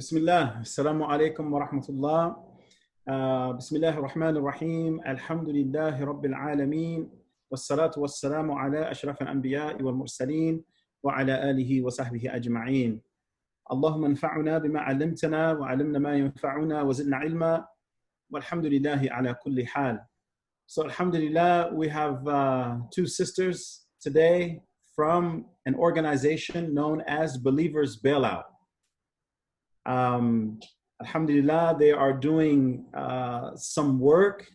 بسم الله السلام عليكم ورحمة الله بسم الله الرحمن الرحيم الحمد لله رب العالمين والصلاة والسلام على أشرف الأنبياء والمرسلين وعلى آله وصحبه أجمعين اللهم انفعنا بما علمتنا وعلمنا ما ينفعنا وزدنا علما والحمد لله على كل حال. So alhamdulillah, we have two sisters today from an organization known as Believers Bailout. Alhamdulillah, they are doing some work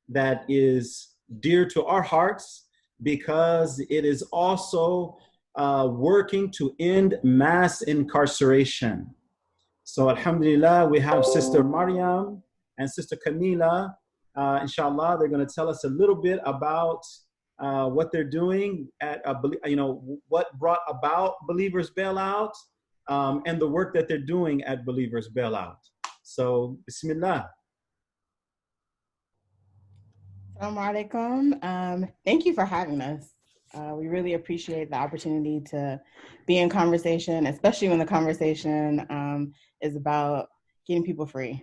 that is dear to our hearts because it is also working to end mass incarceration. So alhamdulillah, we have Sister Maryam and Sister Kamilah. Inshallah, they're going to tell us a little bit about what they're doing at, what brought about Believers Bailout, and the work that they're doing at Believers Bailout. So, Bismillah. Assalamu alaikum. Thank you for having us. We really appreciate the opportunity to be in conversation, especially when the conversation is about getting people free.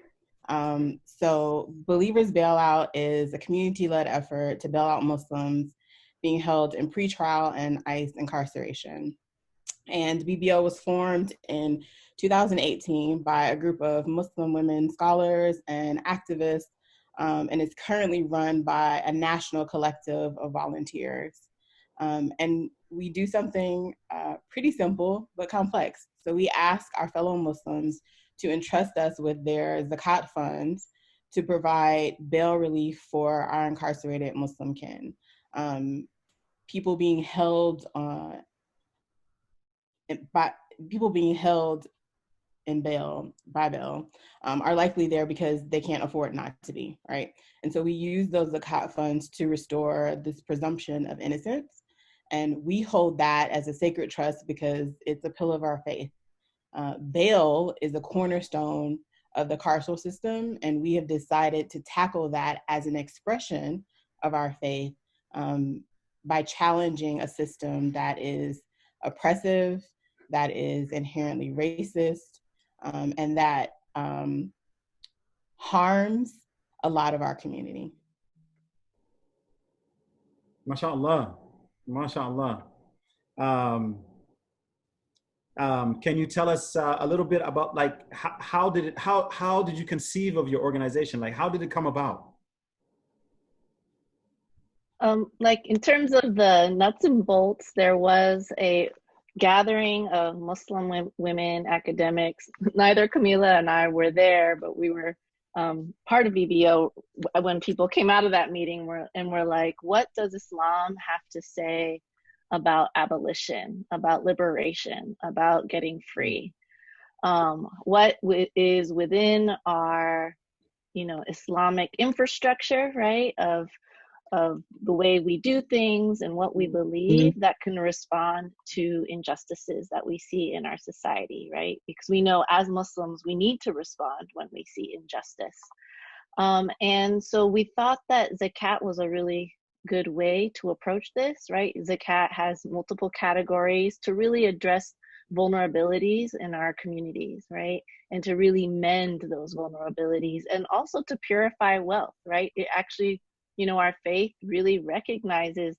So Believers Bailout is a community-led effort to bail out Muslims being held in pretrial and ICE incarceration. And BBO was formed in 2018 by a group of Muslim women scholars and activists, and it's currently run by a national collective of volunteers. And we do something pretty simple but complex. So we ask our fellow Muslims to entrust us with their zakat funds to provide bail relief for our incarcerated Muslim kin. People being held in bail are likely there because they can't afford not to be, right? And so we use those zakat funds to restore this presumption of innocence. And we hold that as a sacred trust because it's a pillar of our faith. Bail is a cornerstone of the carceral system, and we have decided to tackle that as an expression of our faith by challenging a system that is oppressive, that is inherently racist, and that harms a lot of our community. MashaAllah. MashaAllah. Can you tell us a little bit about how did you conceive of your organization? Like, how did it come about? In terms of the nuts and bolts, there was a gathering of Muslim women academics. Neither Kamilah and I were there, but we were part of BBO when people came out of that meeting and were like, what does Islam have to say about abolition, about liberation, about getting free? What is within our, Islamic infrastructure, right, of the way we do things and what we believe that can respond to injustices that we see in our society, right? Because we know as Muslims, we need to respond when we see injustice. And so we thought that zakat was a really good way to approach this, right? Zakat has multiple categories to really address vulnerabilities in our communities, right? And to really mend those vulnerabilities and also to purify wealth, right? It actually, our faith really recognizes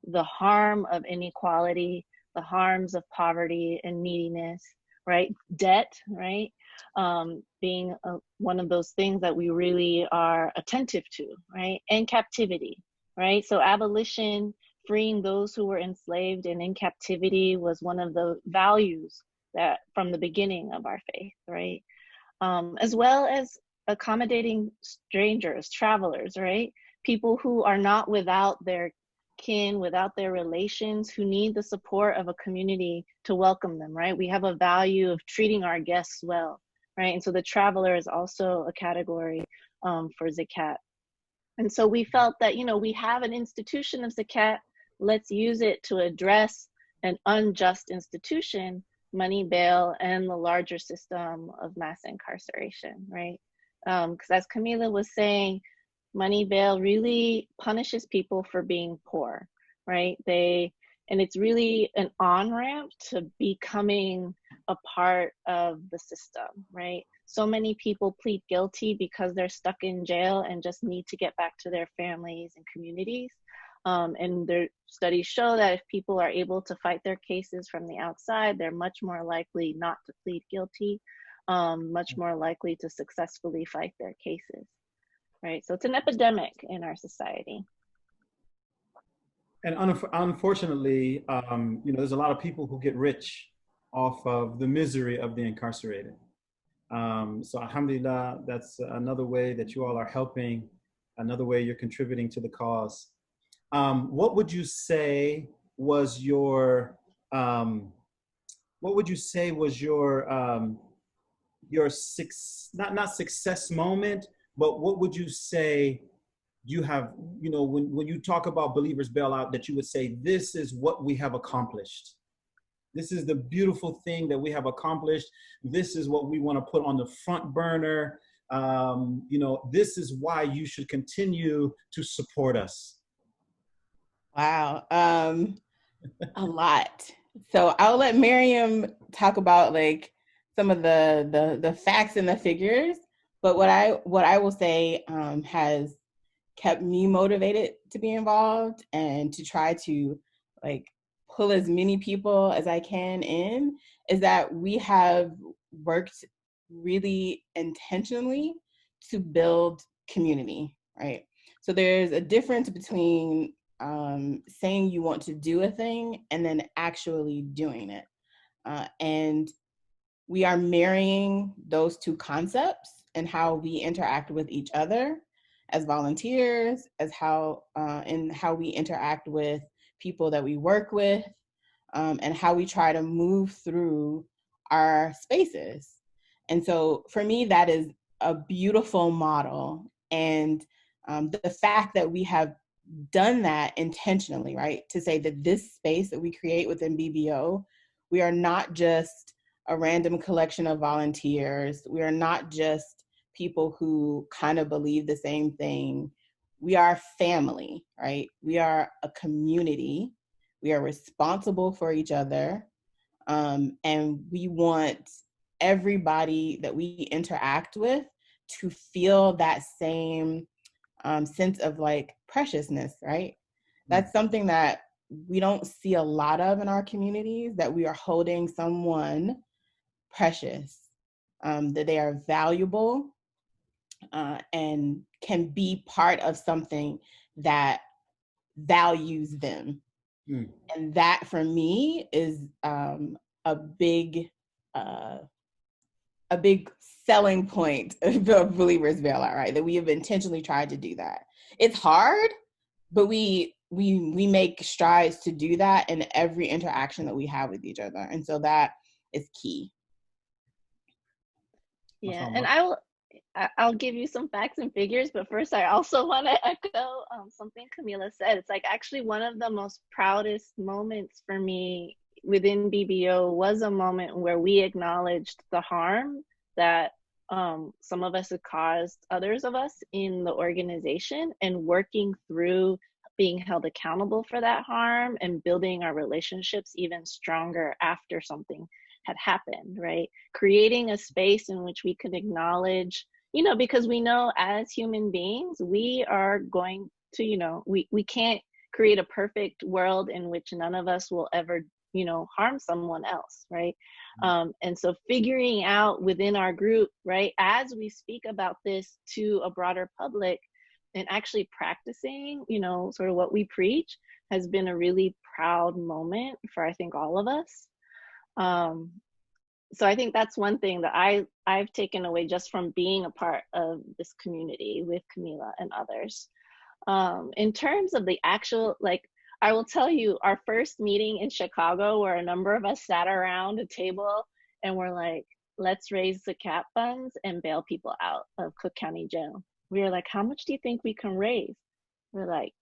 the harm of inequality, the harms of poverty and neediness, right? Debt, right? Being one of those things that we really are attentive to, right? And captivity, right? So abolition, freeing those who were enslaved and in captivity was one of the values that from the beginning of our faith, right? As well as accommodating strangers, travelers, right? People who are not without their kin, without their relations, who need the support of a community to welcome them, right? We have a value of treating our guests well, right? And so the traveler is also a category for zakat. And so we felt that, we have an institution of zakat, let's use it to address an unjust institution, money bail, and the larger system of mass incarceration, right? Because as Kamilah was saying, money bail really punishes people for being poor, right? And it's really an on-ramp to becoming a part of the system, right? So many people plead guilty because they're stuck in jail and just need to get back to their families and communities. And their studies show that if people are able to fight their cases from the outside, they're much more likely not to plead guilty, much more likely to successfully fight their cases, right? So it's an epidemic in our society. And unfortunately, there's a lot of people who get rich off of the misery of the incarcerated. So alhamdulillah, that's another way that you all are helping, another way you're contributing to the cause. What would you say was your not success moment, but what would you say you have, when you talk about Believers Bailout, that you would say, this is what we have accomplished. This is the beautiful thing that we have accomplished. This is what we want to put on the front burner. This is why you should continue to support us. Wow. A lot. So I'll let Maryam talk about like some of the facts and the figures. But what I will say has kept me motivated to be involved and to try to like pull as many people as I can in is that we have worked really intentionally to build community, right? So there's a difference between saying you want to do a thing and then actually doing it. And we are marrying those two concepts and how we interact with each other as volunteers, as how we interact with people that we work with, and how we try to move through our spaces. And so for me, that is a beautiful model. And the fact that we have done that intentionally, right? To say that this space that we create within BBO, we are not just a random collection of volunteers. We are not just people who kind of believe the same thing. We are family, right? We are a community. We are responsible for each other. And we want everybody that we interact with to feel that same sense of like preciousness, right? That's something that we don't see a lot of in our communities, that we are holding someone precious, that they are valuable, and can be part of something that values them. And that for me is a big selling point of Believers Bailout, right? That we have intentionally tried to do that. It's hard, but we make strides to do that in every interaction that we have with each other. And so that is key. Yeah, and I'll give you some facts and figures, but first I also want to echo something Kamilah said. It's like actually one of the most proudest moments for me within BBO was a moment where we acknowledged the harm that some of us had caused others of us in the organization, and working through being held accountable for that harm and building our relationships even stronger after something had happened, right? Creating a space in which we could acknowledge, because we know as human beings, we are going to, we can't create a perfect world in which none of us will ever, harm someone else, right? And so figuring out within our group, right, as we speak about this to a broader public and actually practicing, sort of what we preach has been a really proud moment for, I think, all of us. So I think that's one thing that I've taken away just from being a part of this community with Kamilah and others. In terms of the actual, I will tell you, our first meeting in Chicago, where a number of us sat around a table and we're like, let's raise the CAP funds and bail people out of Cook County Jail. We were like, how much do you think we can raise? We're like,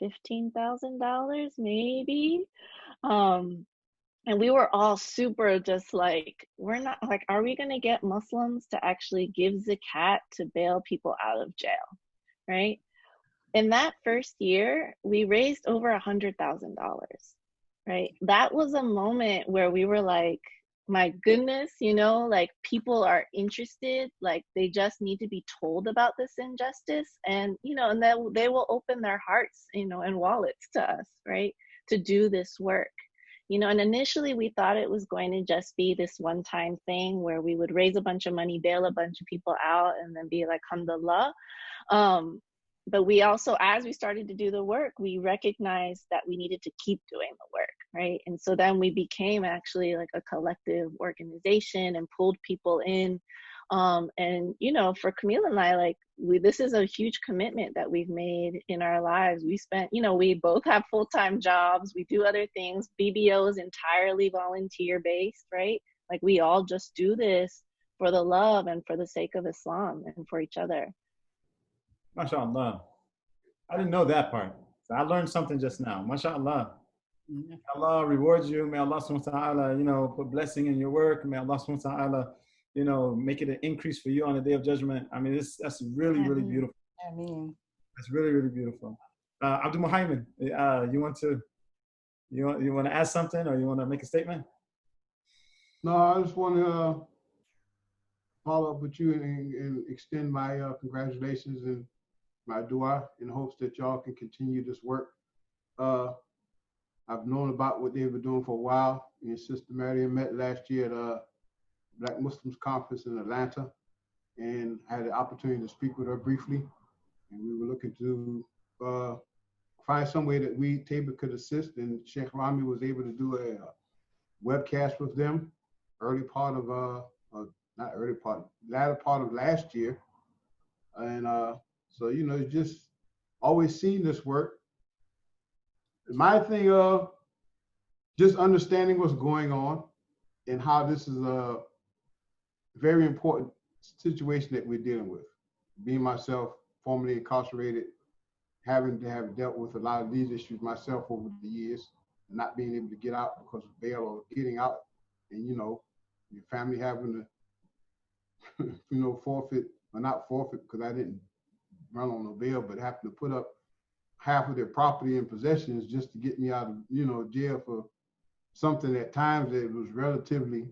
$15,000 maybe. And we were all super just like, we're not like, are we going to get Muslims to actually give zakat to bail people out of jail, right? In that first year, we raised over $100,000, right? That was a moment where we were like, my goodness, you know, like people are interested, like they just need to be told about this injustice, and you know, and then they will open their hearts, you know, and wallets to us, right, to do this work. You know, and initially we thought it was going to just be this one-time thing where we would raise a bunch of money, bail a bunch of people out, and then be like, alhamdulillah. But we also, as we started to do the work, we recognized that we needed to keep doing the work, right? And so then we became actually like a collective organization and pulled people in. And, you know, for Kamilah and I, like, this is a huge commitment that we've made in our lives. We spent, you know, we both have full-time jobs. We do other things. BBO is entirely volunteer-based, right? Like, we all just do this for the love and for the sake of Islam and for each other. MashaAllah. I didn't know that part. So I learned something just now. MashaAllah. May Allah reward you. May Allah subhanahu wa ta'ala, you know, put blessing in your work. May Allah subhanahu wa ta'ala, you know, make it an increase for you on the day of judgment. I mean, that's really, really beautiful. I mean, that's really, really beautiful. Abdul Muhammad, you want to add something, or you want to make a statement? No, I just want to follow up with you and extend my congratulations and my dua in hopes that y'all can continue this work. I've known about what they've been doing for a while. Me and Sister Maryam met last year at a Black Muslims Conference in Atlanta, and I had the opportunity to speak with her briefly. And we were looking to find some way that we, Tabor, could assist. And Sheikh Rami was able to do a webcast with them latter part of last year. And so, you know, just always seen this work. My thing of just understanding what's going on and how this is a very important situation that we're dealing with. Being myself formerly incarcerated, having to have dealt with a lot of these issues myself over the years, not being able to get out because of bail or getting out, and you know, your family having to, you know, forfeit, or not forfeit because I didn't run on no bail, but having to put up half of their property and possessions just to get me out of, you know, jail for something at times that was relatively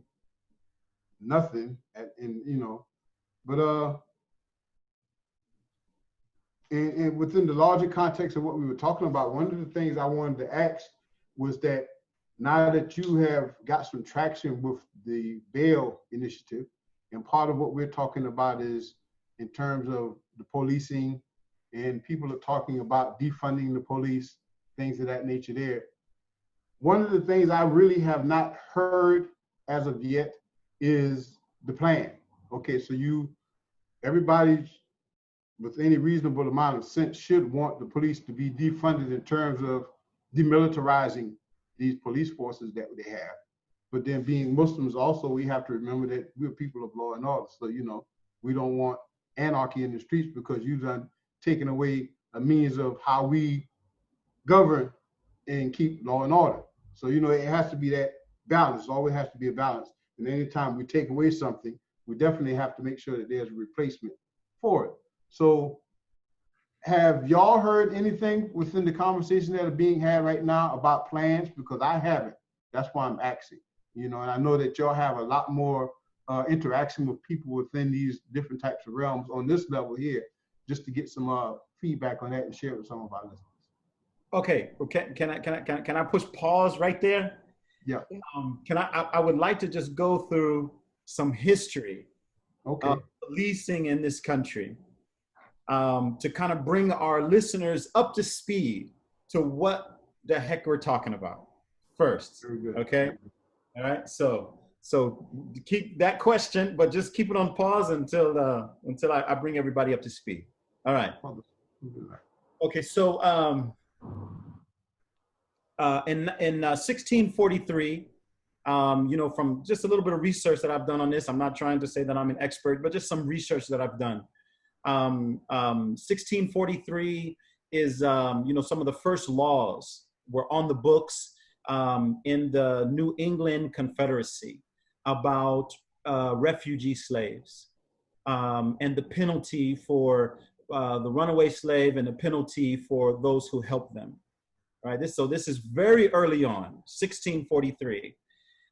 nothing, and you know, but and within the larger context of what we were talking about, one of the things I wanted to ask was that now that you have got some traction with the bail initiative, and part of what we're talking about is in terms of the policing, and people are talking about defunding the police, things of that nature there. One of the things I really have not heard as of yet is the plan. Okay, so everybody with any reasonable amount of sense should want the police to be defunded in terms of demilitarizing these police forces that they have. But then being Muslims also, we have to remember that we're people of law and order. So, you know, we don't want anarchy in the streets because you've done taken away a means of how we govern and keep law and order. So, you know, it has to be that balance. It always has to be a balance. And anytime we take away something, we definitely have to make sure that there's a replacement for it. So have y'all heard anything within the conversations that are being had right now about plans? Because I haven't. That's why I'm asking. You know, and I know that y'all have a lot more interaction with people within these different types of realms on this level here, just to get some feedback on that and share it with some of our listeners. Okay, can I push pause right there? Yeah. I would like to just go through some history of policing in this country, to kind of bring our listeners up to speed to what the heck we're talking about first. Very good. Okay. All right. So keep that question, but just keep it on pause until I bring everybody up to speed. All right. Okay. So in 1643, you know, from just a little bit of research that I've done on this, I'm not trying to say that I'm an expert, but just some research that I've done. 1643 is, you know, some of the first laws were on the books in the New England Confederacy about refugee slaves, and the penalty for the runaway slave and the penalty for those who help them. Right. So this is very early on, 1643.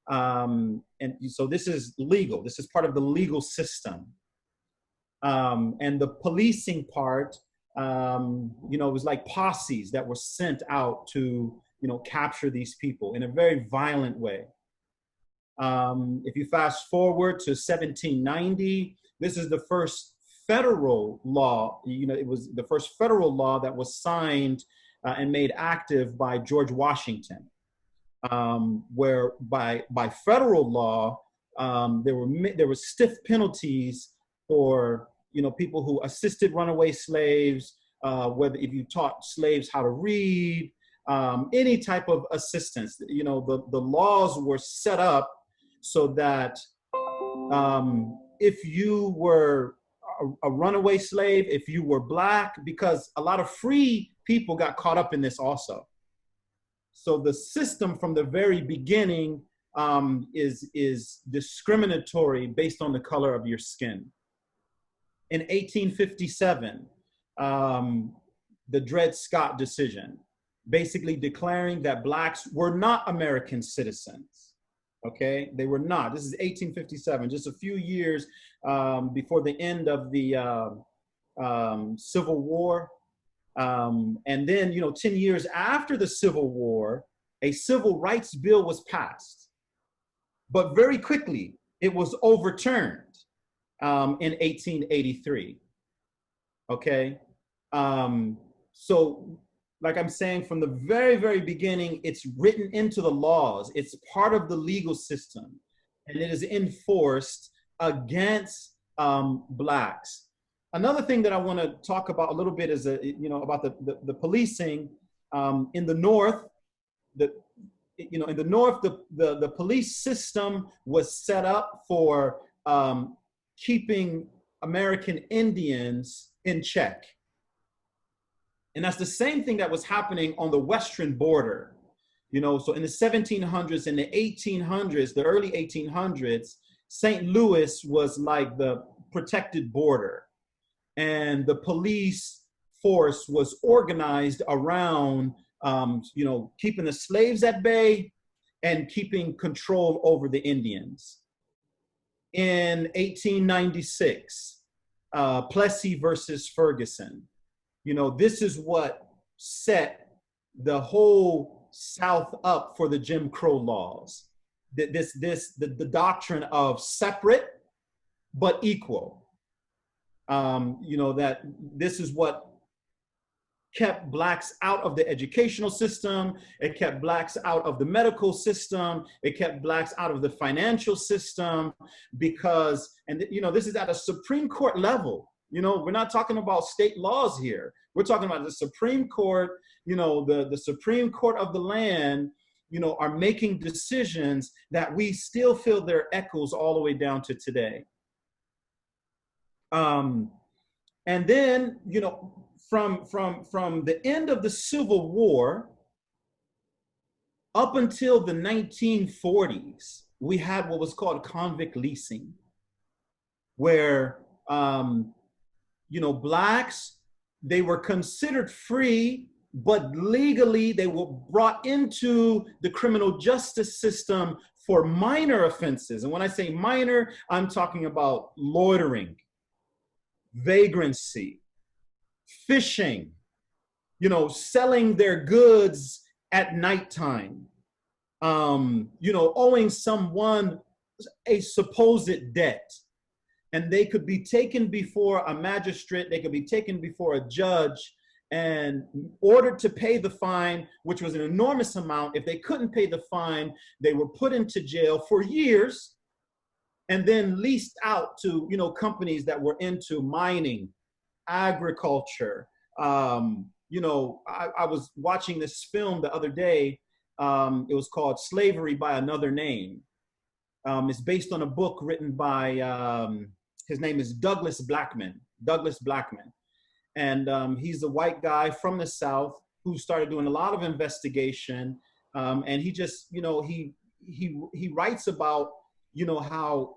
And so this is legal. This is part of the legal system. And the policing part, you know, it was like posses that were sent out to, you know, capture these people in a very violent way. If you fast forward to 1790, this is the first federal law. You know, it was the first federal law that was signed and made active by George Washington, where by federal law, there were stiff penalties for, you know, people who assisted runaway slaves, whether if you taught slaves how to read, any type of assistance. You know, the laws were set up so that if you were a runaway slave, if you were Black, because a lot of free people got caught up in this also. So the system from the very beginning is discriminatory based on the color of your skin. In 1857, the Dred Scott decision, basically declaring that Blacks were not American citizens. Okay, they were not. This is 1857, just a few years before the end of the Civil War. And then, you know, 10 years after the Civil War, a civil rights bill was passed. But very quickly, it was overturned in 1883. Okay, so like I'm saying, from the very, very beginning, it's written into the laws. It's part of the legal system, and it is enforced against Blacks. Another thing that I want to talk about a little bit is, you know, about the policing in the North. You know, in the North, the police system was set up for keeping American Indians in check. And that's the same thing that was happening on the Western border. You know, so in the 1700s and the 1800s, the early 1800s, St. Louis was like the protected border. And the police force was organized around, you know, keeping the slaves at bay and keeping control over the Indians. In 1896, Plessy versus Ferguson. You know, this is what set the whole South up for the Jim Crow laws. The doctrine of separate but equal. You know, that this is what kept Blacks out of the educational system. It kept Blacks out of the medical system. It kept Blacks out of the financial system because, and you know, this is at a Supreme Court level. You know, we're not talking about state laws here. We're talking about the Supreme Court, you know, the Supreme Court of the land, you know, are making decisions that we still feel their echoes all the way down to today. And then, you know, from the end of the Civil War up until the 1940s, we had what was called convict leasing, where, you know, Blacks, they were considered free, but legally they were brought into the criminal justice system for minor offenses. And when I say minor, I'm talking about loitering, vagrancy, fishing, you know, selling their goods at nighttime, you know, owing someone a supposed debt. And they could be taken before a magistrate, they could be taken before a judge and ordered to pay the fine, which was an enormous amount. If they couldn't pay the fine, they were put into jail for years and then leased out to, you know, companies that were into mining, agriculture. You know, I was watching this film the other day. It was called Slavery by Another Name. It's based on a book written by, his name is Douglas Blackman. And he's a white guy from the South who started doing a lot of investigation. And he just, you know, he writes about, you know, how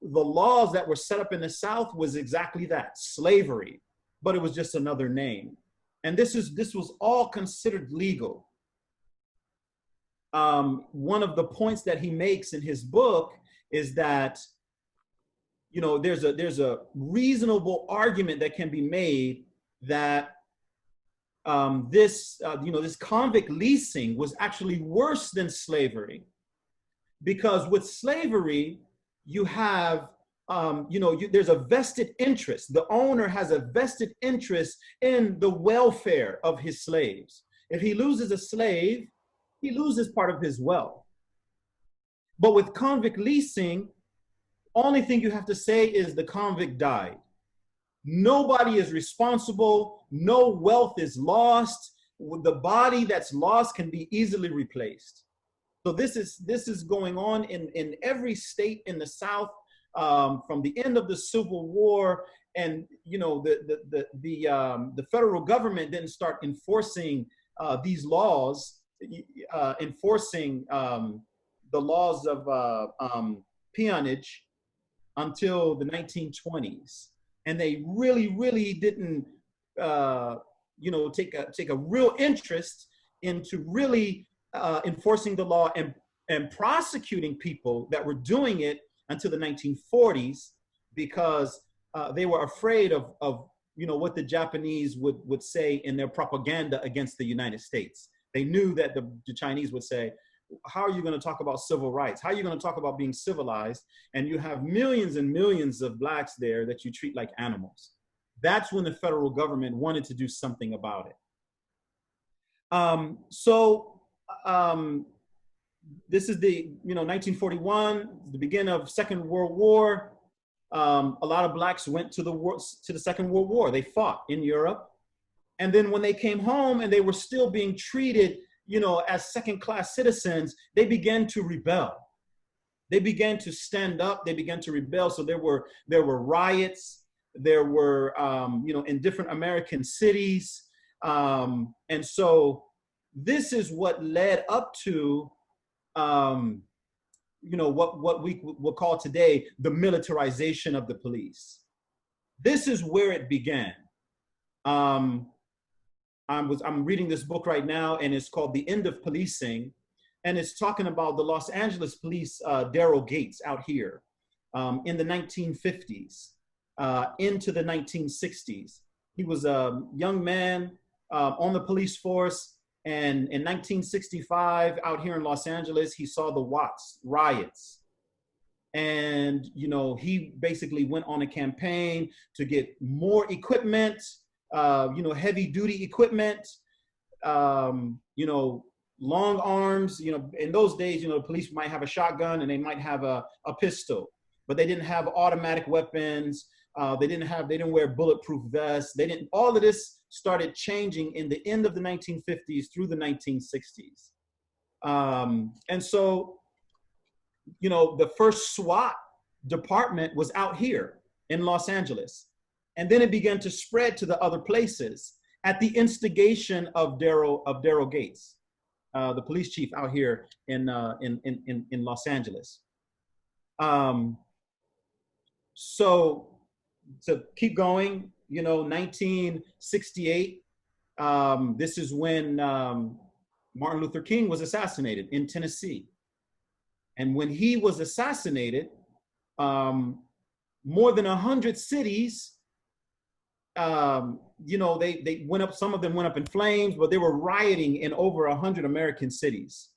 the laws that were set up in the South was exactly that, slavery, but it was just another name. And this was all considered legal. one of the points that he makes in his book is that, you know, there's a reasonable argument that can be made that this convict leasing was actually worse than slavery, because with slavery you have there's a vested interest. The owner has a vested interest in the welfare of his slaves. If he loses a slave, he loses part of his wealth. But with convict leasing, only thing you have to say is the convict died. Nobody is responsible. No wealth is lost. The body that's lost can be easily replaced. So this is going on in every state in the South, from the end of the Civil War. And you know, the federal government didn't start enforcing these laws, enforcing the laws of peonage until the 1920s. And they really didn't, take a real interest into really enforcing the law and prosecuting people that were doing it until the 1940s, because they were afraid of what the Japanese would say in their propaganda against the United States. They knew that the Chinese would say, how are you going to talk about civil rights? How are you going to talk about being civilized? And you have millions and millions of blacks there that you treat like animals. That's when the federal government wanted to do something about it. This is the 1941, the beginning of Second World War. A lot of blacks went to the Second World War. They fought in Europe. And then when they came home and they were still being treated as second-class citizens, they began to rebel. They began to stand up. They began to rebel. So there were riots. There were, in different American cities. And so this is what led up to, what we will call today the militarization of the police. This is where it began. I'm reading this book right now, and it's called The End of Policing. And it's talking about the Los Angeles police, Daryl Gates out here in the 1950s into the 1960s. He was a young man on the police force. And in 1965, out here in Los Angeles, he saw the Watts riots. And, he basically went on a campaign to get more equipment, heavy duty equipment, long arms. In those days, the police might have a shotgun and they might have a pistol, but they didn't have automatic weapons. They didn't wear bulletproof vests. All of this started changing in the end of the 1950s through the 1960s. And so, the first SWAT department was out here in Los Angeles. And then it began to spread to the other places at the instigation of Daryl Gates, the police chief out here in Los Angeles. So to keep going, 1968, this is when Martin Luther King was assassinated in Tennessee. And when he was assassinated, more than 100 cities, they went up, some of them went up in flames, but they were rioting in over 100 American cities.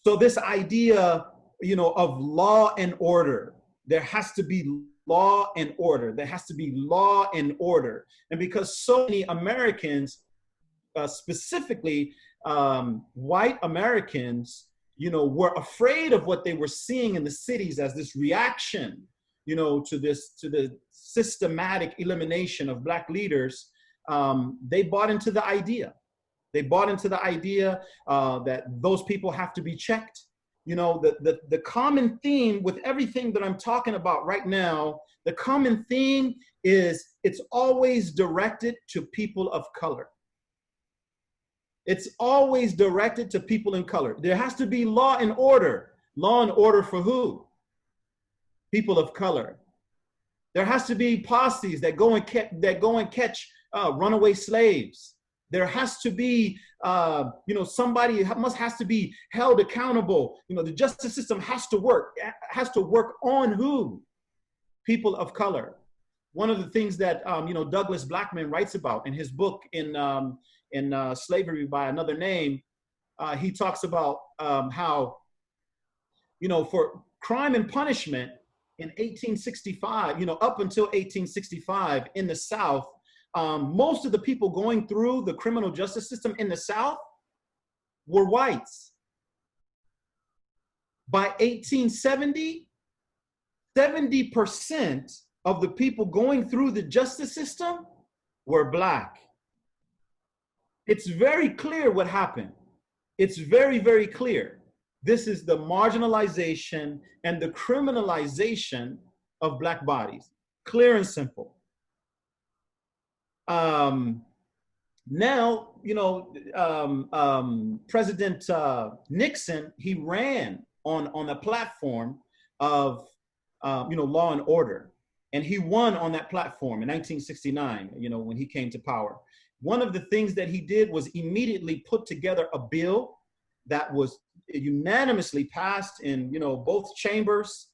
So this idea, of law and order, there has to be law and order. There has to be law and order. And because so many Americans, specifically white Americans, were afraid of what they were seeing in the cities as this reaction, to the systematic elimination of Black leaders, they bought into the idea. They bought into the idea that those people have to be checked. The common theme with everything that I'm talking about right now, the common theme is it's always directed to people of color. It's always directed to people in color. There has to be law and order. Law and order for who? People of color. There has to be posses that go and catch runaway slaves. There has to be, somebody has to be held accountable. The justice system has to work on who? People of color. One of the things that, Douglas Blackman writes about in his book in Slavery by Another Name, he talks about how, for crime and punishment in 1865, up until 1865 in the South, most of the people going through the criminal justice system in the South were whites. By 1870, 70% of the people going through the justice system were Black. It's very clear what happened. It's very, very clear. This is the marginalization and the criminalization of Black bodies. Clear and simple. Now, President Nixon, he ran on a platform of, law and order. And he won on that platform in 1969, when he came to power. One of the things that he did was immediately put together a bill that was unanimously passed in, both chambers.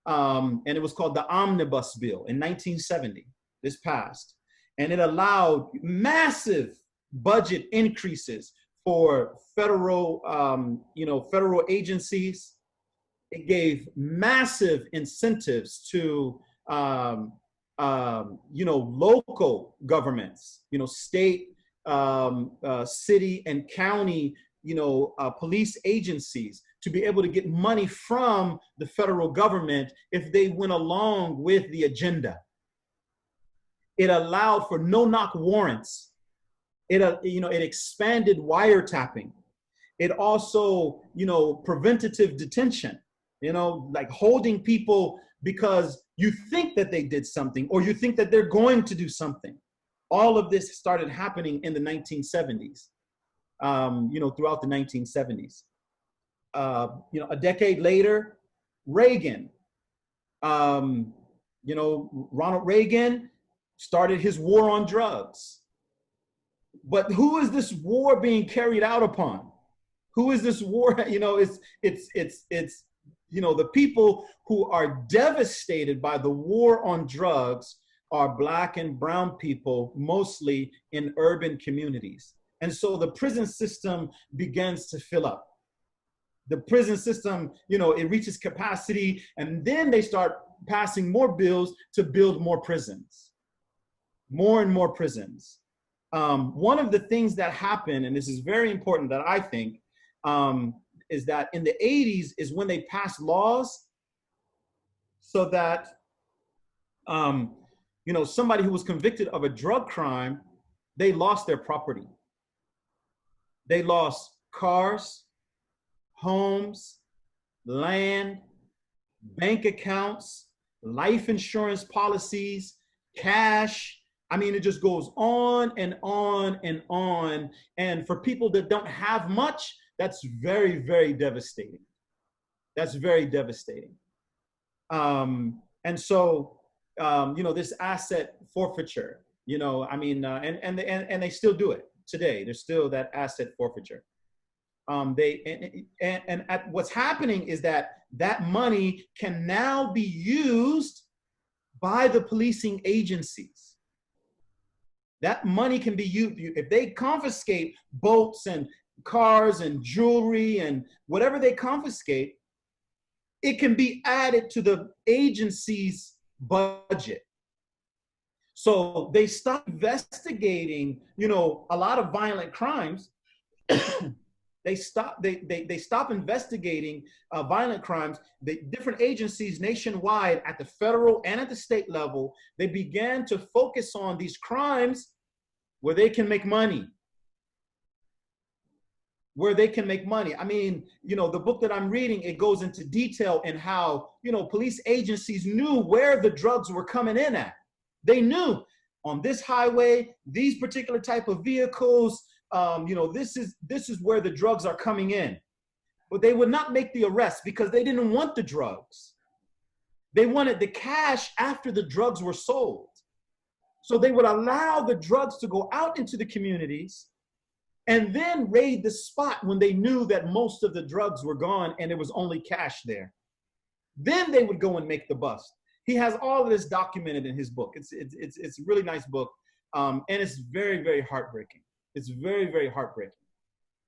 And it was called the Omnibus Bill in 1970. This passed. And it allowed massive budget increases for federal, federal agencies. It gave massive incentives to, local governments, state, city and county, police agencies to be able to get money from the federal government if they went along with the agenda. It allowed for no-knock warrants. It expanded wiretapping. It also, preventative detention, like holding people because you think that they did something or you think that they're going to do something. All of this started happening in the 1970s, throughout the 1970s. A decade later, Reagan, Ronald Reagan started his war on drugs. But who is this war being carried out upon? Who is this war? It's the people who are devastated by the war on drugs are Black and brown people, mostly in urban communities. And so the prison system begins to fill up. The prison system, it reaches capacity, and then they start passing more bills to build more prisons, more and more prisons. One of the things that happened, and this is very important that I think, is that in the 80s is when they passed laws so that, somebody who was convicted of a drug crime, they lost their property. They lost cars, homes, land, bank accounts, life insurance policies, cash. I mean, it just goes on and on and on. And for people that don't have much, that's very, very devastating. That's very devastating. And so, this asset forfeiture, and they still do it today. There's still that asset forfeiture. What's happening is that money can now be used by the policing agencies. That money can be used if they confiscate boats and cars and jewelry and whatever they confiscate. It can be added to the agency's budget. So they stop investigating, a lot of violent crimes. They stop investigating violent crimes. The different agencies nationwide at the federal and at the state level, they began to focus on these crimes where they can make money. Where they can make money. I mean, the book that I'm reading, it goes into detail in how, police agencies knew where the drugs were coming in at. They knew on this highway, these particular type of vehicles, this is where the drugs are coming in. But they would not make the arrest because they didn't want the drugs. They wanted the cash after the drugs were sold. So they would allow the drugs to go out into the communities. and then raid the spot when they knew that most of the drugs were gone and there was only cash there. Then they would go and make the bust. He has all of this documented in his book. It's a really nice book, and it's very, very heartbreaking. It's very, very heartbreaking.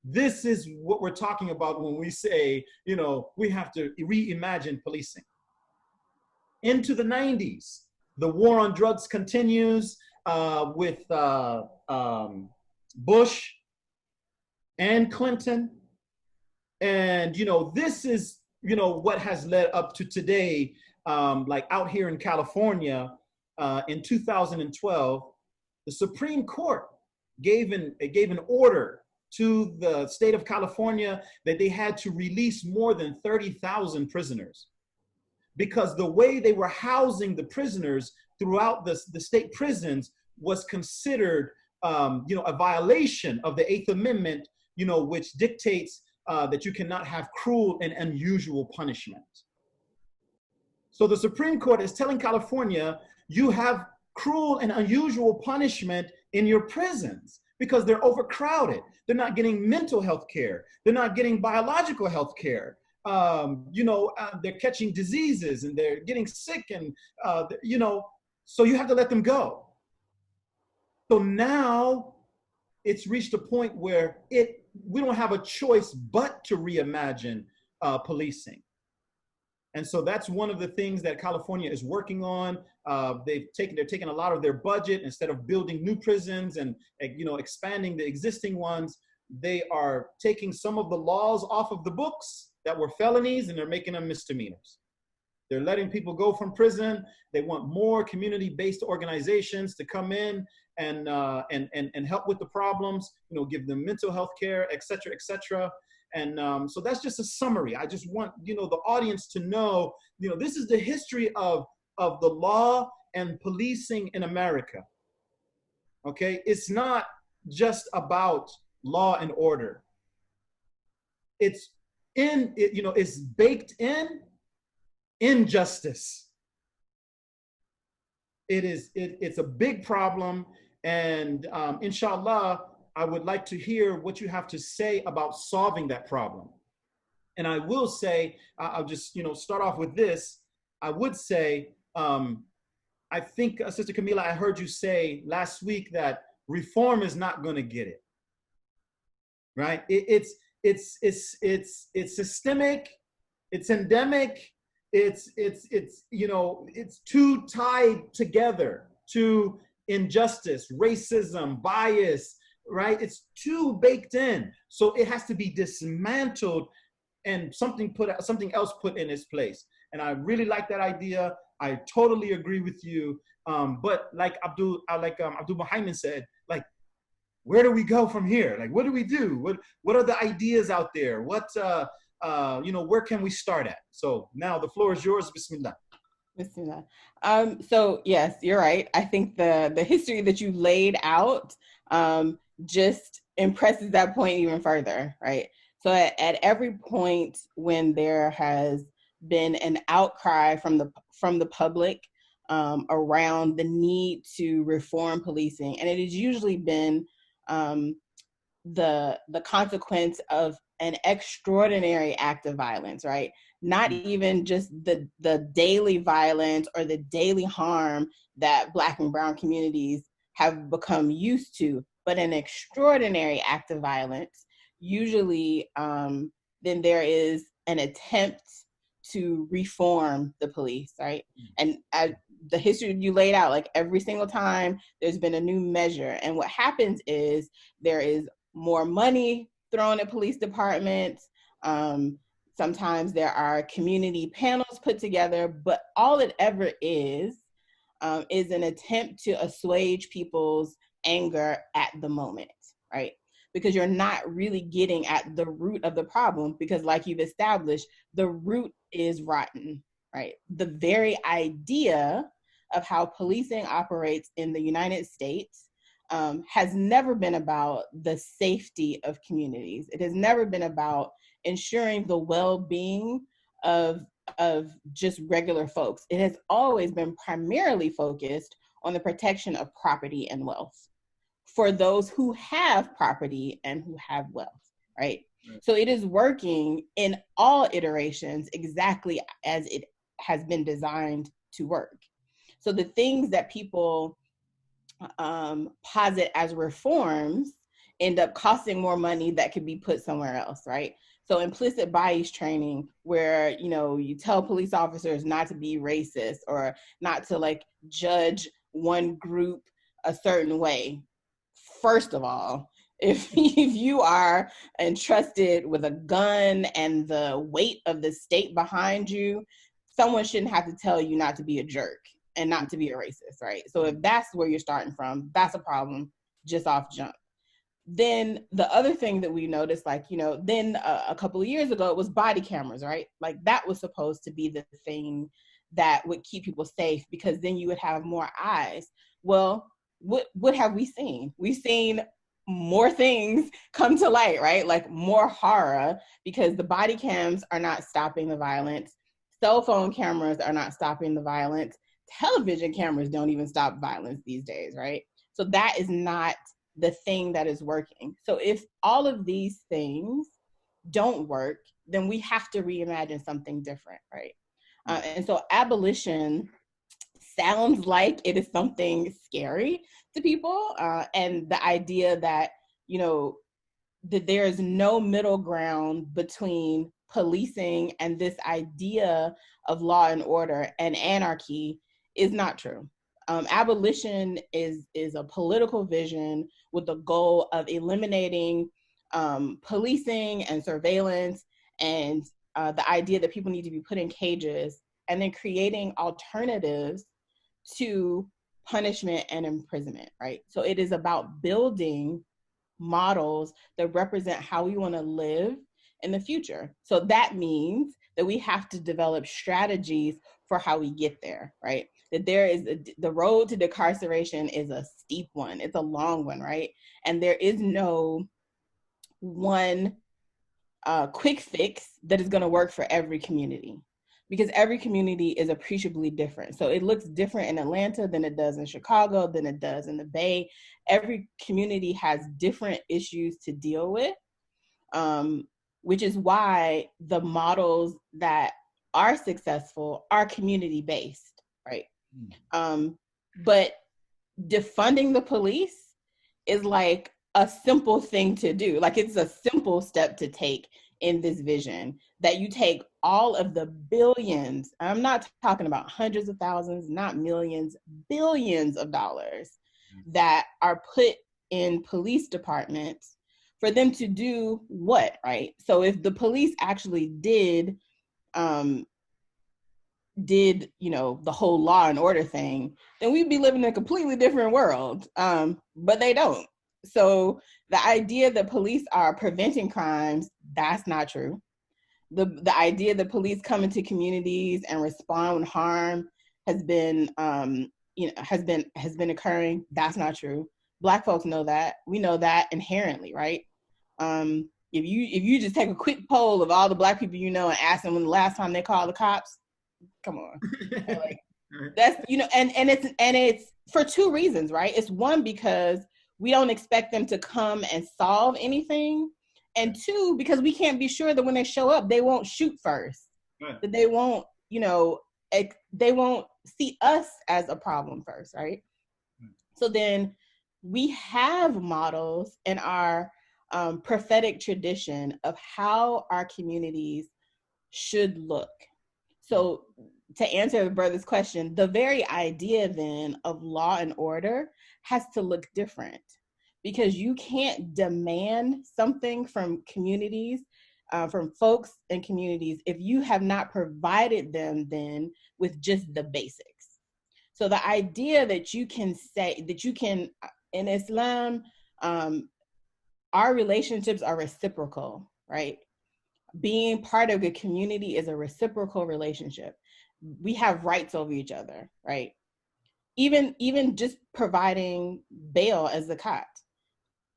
This is what we're talking about when we say, you know, we have to reimagine policing. Into the 90s, the war on drugs continues with Bush and Clinton. And, you know, this is, you know, what has led up to today, like out here in California in 2012, the Supreme Court gave an order to the state of California that they had to release more than 30,000 prisoners, because the way they were housing the prisoners throughout the state prisons was considered, you know, a violation of the Eighth Amendment, you know, which dictates that you cannot have cruel and unusual punishment. So the Supreme Court is telling California, you have cruel and unusual punishment in your prisons because they're overcrowded. They're not getting mental health care. They're not getting biological health care. You know, they're catching diseases and they're getting sick, and, you know, so you have to let them go. So now it's reached a point where we don't have a choice but to reimagine policing. And so that's one of the things that California is working on. They're taking a lot of their budget. Instead of building new prisons and, you know, expanding the existing ones, they are taking some of the laws off of the books that were felonies and they're making them misdemeanors. They're letting people go from prison. They want more community-based organizations to come in and help with the problems, you know, give them mental health care, et cetera, et cetera. And so that's just a summary. I just want, you know, the audience to know, you know, this is the history of the law and policing in America. Okay, it's not just about law and order. It's you know, it's baked in injustice. It's a big problem, and inshallah, I would like to hear what you have to say about solving that problem. And I will say, I'll just, you know, start off with this. I would say, I think, Sister Kamilah, I heard you say last week that reform is not going to get it, right? It's systemic, it's endemic, it's you know, it's too tied together to injustice, racism, bias, right? It's too baked in. So it has to be dismantled and something else put in its place. And I really like that idea. I totally agree with you. But like Abdul Muhammad said, like, where do we go from here? Like, what do we do? What are the ideas out there? What, you know, where can we start at? So now the floor is yours. Bismillah. Bismillah. So yes, you're right. I think the history that you laid out just impresses that point even further, right? So at every point when there has been an outcry from the public around the need to reform policing, and it has usually been the consequence of an extraordinary act of violence, right? Not even just the daily violence or the daily harm that Black and brown communities have become used to, but an extraordinary act of violence. Usually, then there is an attempt to reform the police, right? And the history you laid out, like every single time there's been a new measure. And what happens is there is more money thrown at police departments. Sometimes there are community panels put together, but all it ever is an attempt to assuage people's anger at the moment, right? Because you're not really getting at the root of the problem, because like you've established, the root is rotten, right? The very idea of how policing operates in the United States has never been about the safety of communities. It has never been about ensuring the well-being of just regular folks. It has always been primarily focused on the protection of property and wealth. for those who have property and who have wealth, right? So it is working in all iterations exactly as it has been designed to work. So the things that people posit as reforms end up costing more money that could be put somewhere else, right? So implicit bias training, where, you know, you tell police officers not to be racist or not to like judge one group a certain way. First of all, if you are entrusted with a gun and the weight of the state behind you, someone shouldn't have to tell you not to be a jerk and not to be a racist, right? So if that's where you're starting from, that's a problem just off jump. Then the other thing that we noticed, like, you know, then a couple of years ago, it was body cameras, right? Like that was supposed to be the thing that would keep people safe, because then you would have more eyes. Well, what have we seen? We've seen more things come to light, right? Like more horror, because the body cams are not stopping the violence. Cell phone cameras are not stopping the violence. Television cameras don't even stop violence these days, right? So that is not the thing that is working. So if all of these things don't work, then we have to reimagine something different, right? And so abolition sounds like it is something scary to people, and the idea that, you know, that there is no middle ground between policing and this idea of law and order and anarchy is not true. Abolition is a political vision with the goal of eliminating policing and surveillance, and the idea that people need to be put in cages, and then creating alternatives to punishment and imprisonment, right? So it is about building models that represent how we want to live in the future. So that means that we have to develop strategies for how we get there, right? That there is the road to decarceration is a steep one. It's a long one, right? And there is no one quick fix that is going to work for every community, because every community is appreciably different. So it looks different in Atlanta than it does in Chicago, than it does in the Bay. Every community has different issues to deal with, which is why the models that are successful are community-based, right? But defunding the police is like a simple thing to do. Like it's a simple step to take in this vision, that you take all of the billions, I'm not talking about hundreds of thousands, not millions, billions of dollars that are put in police departments for them to do what, right? So if the police actually did, you know, the whole law and order thing, then we'd be living in a completely different world. But they don't. So the idea that police are preventing crimes, that's not true. The idea that police come into communities and respond when harm has been, has been occurring, that's not true. Black folks know that. We know that inherently, right? If you just take a quick poll of all the Black people you know and ask them when the last time they called the cops, come on. Like, that's, you know, and it's for two reasons, right? It's one, because we don't expect them to come and solve anything, and two, because we can't be sure that when they show up, they won't shoot first, that they won't, you know, they won't see us as a problem first, right? So then we have models in our prophetic tradition of how our communities should look. So to answer the brother's question, the very idea then of law and order has to look different, because you can't demand something from communities, from folks and communities, if you have not provided them then with just the basics. So the idea that you can say, that you can, in Islam, our relationships are reciprocal, right? Being part of a community is a reciprocal relationship. We have rights over each other, right? Even just providing bail as zakat,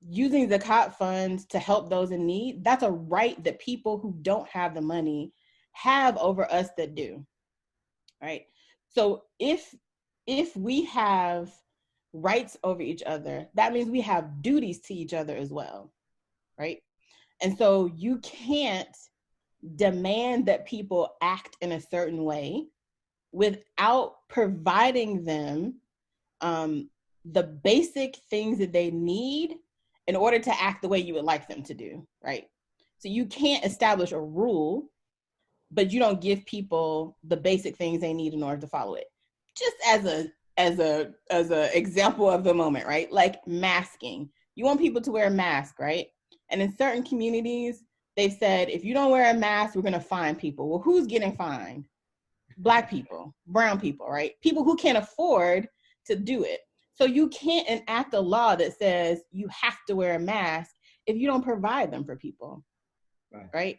using zakat funds to help those in need, that's a right that people who don't have the money have over us that do, right? So if we have rights over each other, that means we have duties to each other as well, right? And so you can't demand that people act in a certain way without providing them the basic things that they need in order to act the way you would like them to do, right? So you can't establish a rule, but you don't give people the basic things they need in order to follow it. Just as a example of the moment, right? Like masking. You want people to wear a mask, right? And in certain communities, they've said, if you don't wear a mask, we're gonna fine people. Well, who's getting fined? Black people, brown people, right? People who can't afford to do it. So you can't enact a law that says you have to wear a mask if you don't provide them for people, right?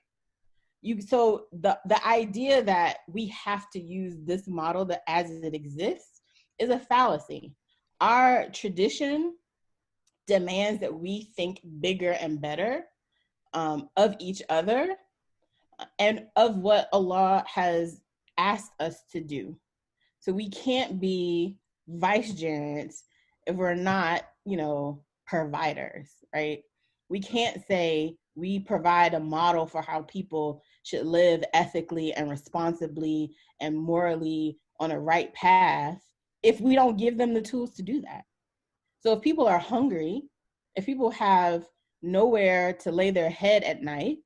So the idea that we have to use this model that as it exists is a fallacy. Our tradition demands that we think bigger and better of each other and of what Allah has asked us to do. So we can't be vicegerents if we're not, providers, right? We can't say we provide a model for how people should live ethically and responsibly and morally on a right path if we don't give them the tools to do that. So if people are hungry, if people have nowhere to lay their head at night,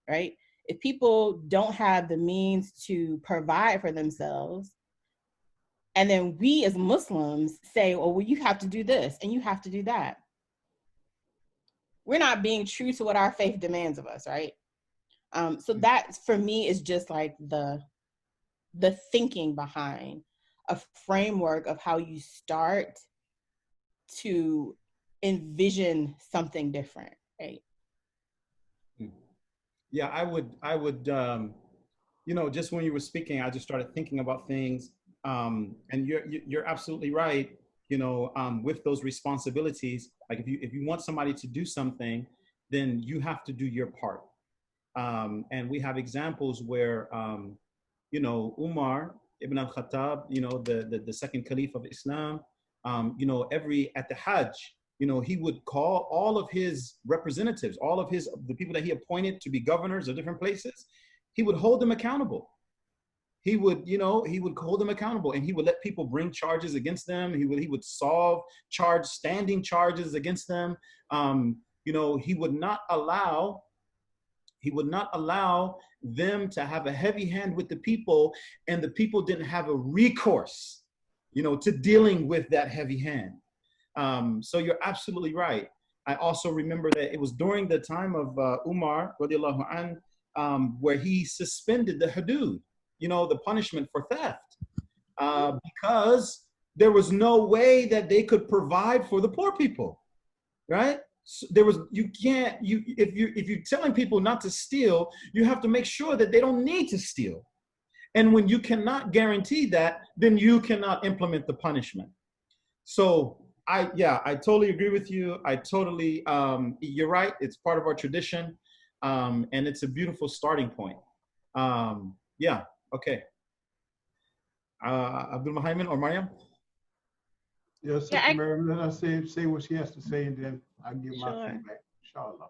right? If people don't have the means to provide for themselves, and then we as Muslims say, well, you have to do this and you have to do that, we're not being true to what our faith demands of us, right? So that for me is just like the thinking behind a framework of how you start to envision something different, right? Yeah, I would, just when you were speaking, I just started thinking about things, and you're absolutely right. With those responsibilities, like if you want somebody to do something, then you have to do your part. And we have examples where, Umar ibn al-Khattab, the second caliph of Islam, at the Hajj, he would call all of his representatives, all of the people that he appointed to be governors of different places, he would hold them accountable. He would hold them accountable, and he would let people bring charges against them. He would solve standing charges against them. He would not allow them to have a heavy hand with the people, and the people didn't have a recourse, to dealing with that heavy hand. So you're absolutely right. I also remember that it was during the time of Umar, radiallahu anh, where he suspended the hudud, the punishment for theft, because there was no way that they could provide for the poor people, right? So if you're telling people not to steal, you have to make sure that they don't need to steal. And when you cannot guarantee that, then you cannot implement the punishment. So I totally agree with you. You're right. It's part of our tradition. And it's a beautiful starting point. Okay. Abdul Muhammad or Maryam? Yeah, Sister Maryam, let us say what she has to say, and then I give my feedback. Inshallah.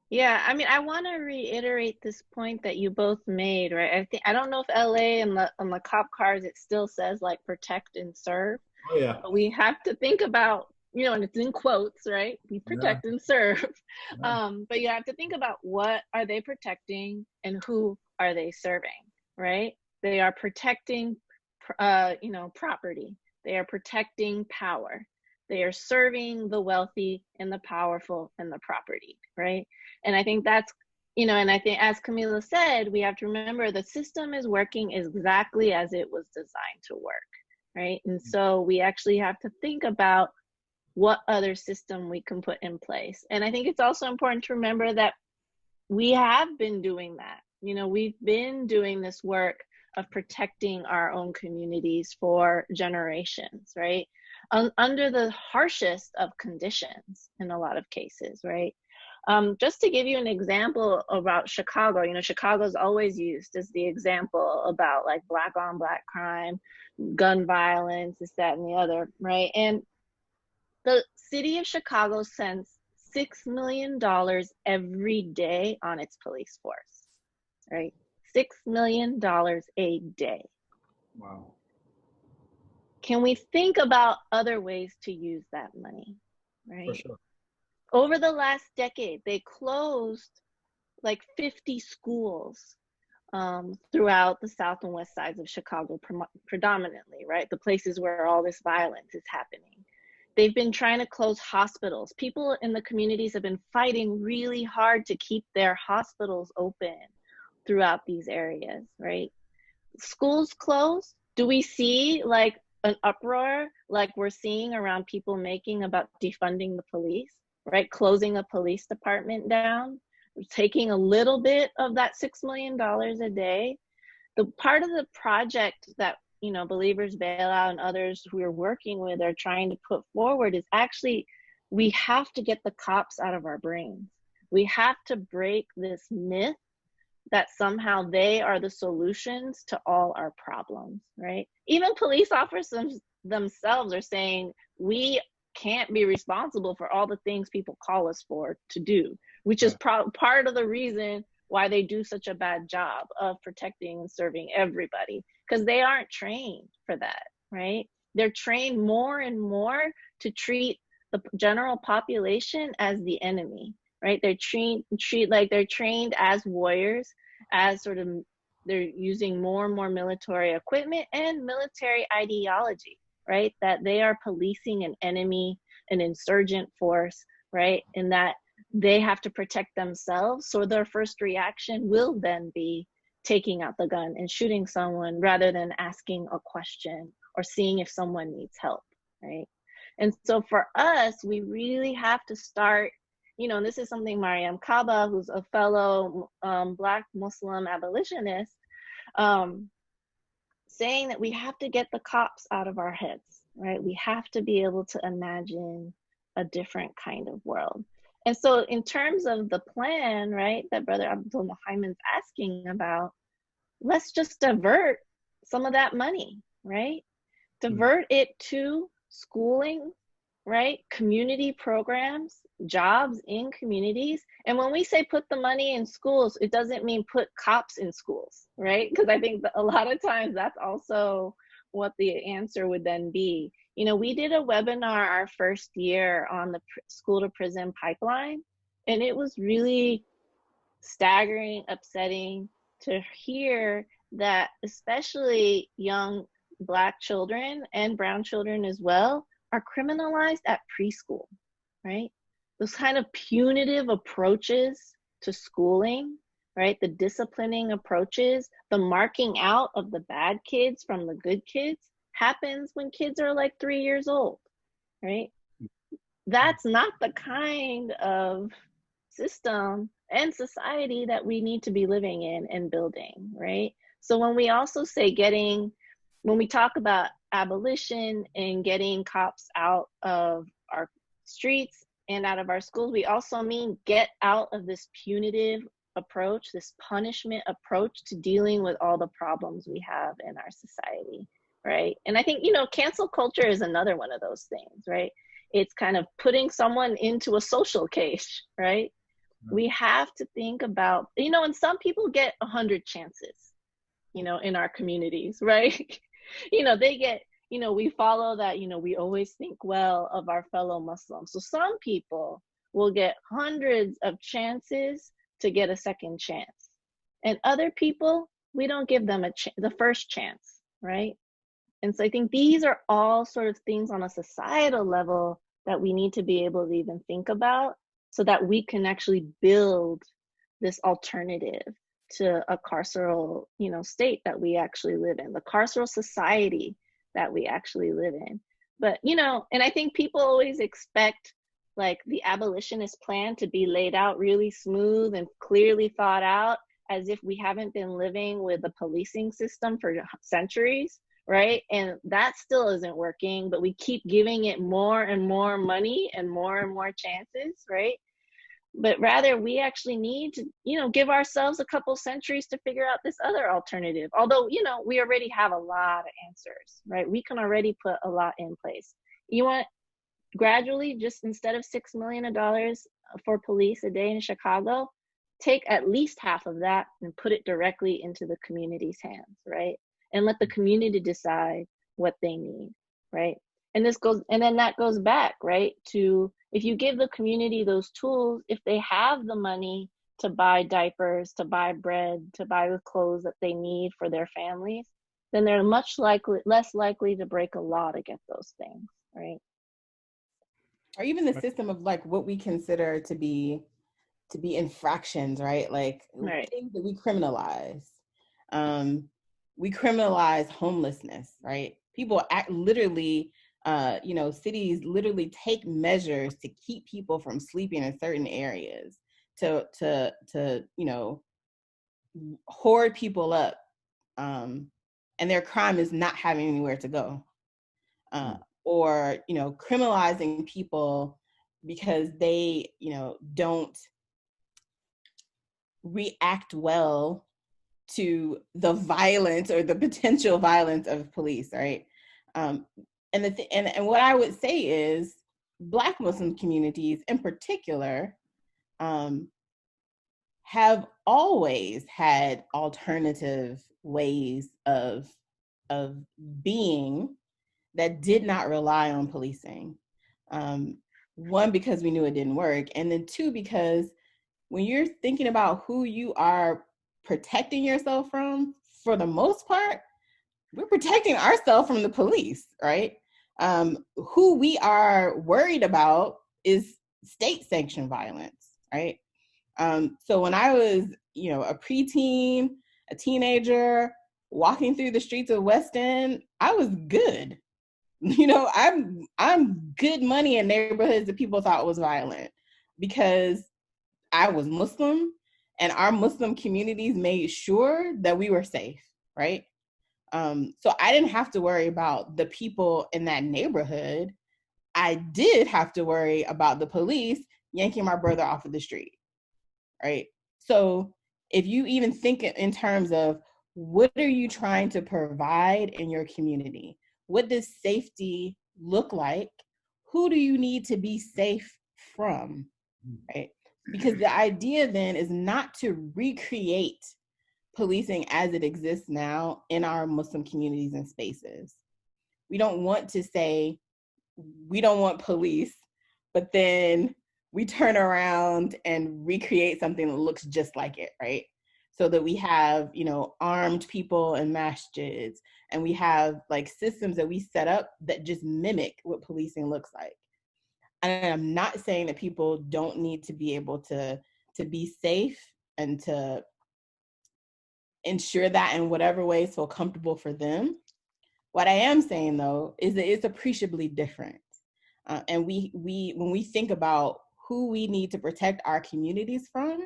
Yeah, I mean, I want to reiterate this point that you both made, right? I don't know if LA on the cop cars it still says like protect and serve. Oh yeah. But we have to think about, and it's in quotes, right? We protect and serve. Yeah. But you have to think about what are they protecting and who are they serving, right? They are protecting, property. They are protecting power. They are serving the wealthy and the powerful and the property, right? And I think that's, and I think as Kamilah said, we have to remember the system is working exactly as it was designed to work, right? And so we actually have to think about what other system we can put in place. And I think it's also important to remember that we have been doing that. We've been doing this work of protecting our own communities for generations, right? Under the harshest of conditions in a lot of cases, right? Just to give you an example about Chicago, Chicago's always used as the example about like black on black crime, gun violence, this, that, and the other, right? And The city of Chicago spends $6 million every day on its police force, right? $6 million a day. Wow. Can we think about other ways to use that money, right? For sure. Over the last decade, they closed like 50 schools throughout the south and west sides of Chicago predominantly, right? The places where all this violence is happening. They've been trying to close hospitals. People in the communities have been fighting really hard to keep their hospitals open throughout these areas, right? Schools closed. Do we see like an uproar like we're seeing around people making about defunding the police, right? Closing a police department down, taking a little bit of that $6 million a day. The part of the project that, you know, Believers Bailout and others who we're working with are trying to put forward is actually, we have to get the cops out of our brains. We have to break this myth that somehow they are the solutions to all our problems, right? Even police officers themselves are saying, we can't be responsible for all the things people call us for to do, which is part of the reason why they do such a bad job of protecting and serving everybody, because they aren't trained for that, right? They're trained more and more to treat the general population as the enemy, right? They're trained as warriors, as sort of, they're using more and more military equipment and military ideology, right? That they are policing an enemy, an insurgent force, right? And that they have to protect themselves. So their first reaction will then be taking out the gun and shooting someone rather than asking a question or seeing if someone needs help, right? And so for us, we really have to start, you know, and this is something Maryam Kashani, who's a fellow Black Muslim abolitionist, saying that we have to get the cops out of our heads, right? We have to be able to imagine a different kind of world. And so in terms of the plan, right, that Brother Abdul Muhammad's asking about, let's just divert some of that money, right? Divert it to schooling, right? Community programs, jobs in communities. And when we say put the money in schools, it doesn't mean put cops in schools, right? Because I think that a lot of times that's also what the answer would then be. You know, we did a webinar our first year on the school to prison pipeline, and it was really staggering, upsetting to hear that especially young Black children and brown children as well are criminalized at preschool, right? Those kind of punitive approaches to schooling, right? The disciplining approaches, the marking out of the bad kids from the good kids happens when kids are like 3 years old, right? That's not the kind of system and society that we need to be living in and building, right? So when we also say when we talk about abolition and getting cops out of our streets and out of our schools, we also mean get out of this punitive approach, this punishment approach to dealing with all the problems we have in our society, right? And I think, you know, cancel culture is another one of those things, right? It's kind of putting someone into a social case, right? We have to think about, you know, and some people get 100 chances, you know, in our communities, right? You know, they get, you know, we follow that, you know, we always think well of our fellow Muslims. So some people will get hundreds of chances to get a second chance. And other people, we don't give them the first chance, right? And so I think these are all sort of things on a societal level that we need to be able to even think about so that we can actually build this alternative to a carceral, you know, state that we actually live in, the carceral society that we actually live in. But, you know, and I think people always expect like the abolitionist plan to be laid out really smooth and clearly thought out, as if we haven't been living with the policing system for centuries, right? And that still isn't working, but we keep giving it more and more money and more chances, right? But rather we actually need to, you know, give ourselves a couple centuries to figure out this other alternative. Although, you know, we already have a lot of answers, right? We can already put a lot in place. You want gradually, just instead of $6 million for police a day in Chicago, take at least half of that and put it directly into the community's hands, right? And let the community decide what they need, right? And then that goes back, right, to if you give the community those tools, if they have the money to buy diapers, to buy bread, to buy the clothes that they need for their families, then they're less likely to break a law to get those things, right? Or even the system of like what we consider to be infractions, right? Like Right. things that we criminalize. We criminalize homelessness, right? People literally, cities literally take measures to keep people from sleeping in certain areas, to hoard people up, and their crime is not having anywhere to go, or criminalizing people because they don't react well to the violence or the potential violence of police, right? And what I would say is Black Muslim communities in particular have always had alternative ways of being that did not rely on policing. One, because we knew it didn't work, and then two, because when you're thinking about who you are protecting yourself from, for the most part, we're protecting ourselves from the police, right? Who we are worried about is state-sanctioned violence, right? So when I was, a preteen, a teenager, walking through the streets of West End, I was good. I'm good money in neighborhoods that people thought was violent because I was Muslim and our Muslim communities made sure that we were safe, right? So I didn't have to worry about the people in that neighborhood. I did have to worry about the police yanking my brother off of the street, right? So if you even think in terms of what are you trying to provide in your community? What does safety look like? Who do you need to be safe from, right? Because the idea then is not to recreate policing as it exists now in our Muslim communities and spaces. We don't want to say, we don't want police, but then we turn around and recreate something that looks just like it, right? So that we have, armed people in masjids, and we have like systems that we set up that just mimic what policing looks like. And I'm not saying that people don't need to be able to be safe and to ensure that in whatever way is so comfortable for them. What I am saying though is that it's appreciably different. And we when we think about who we need to protect our communities from,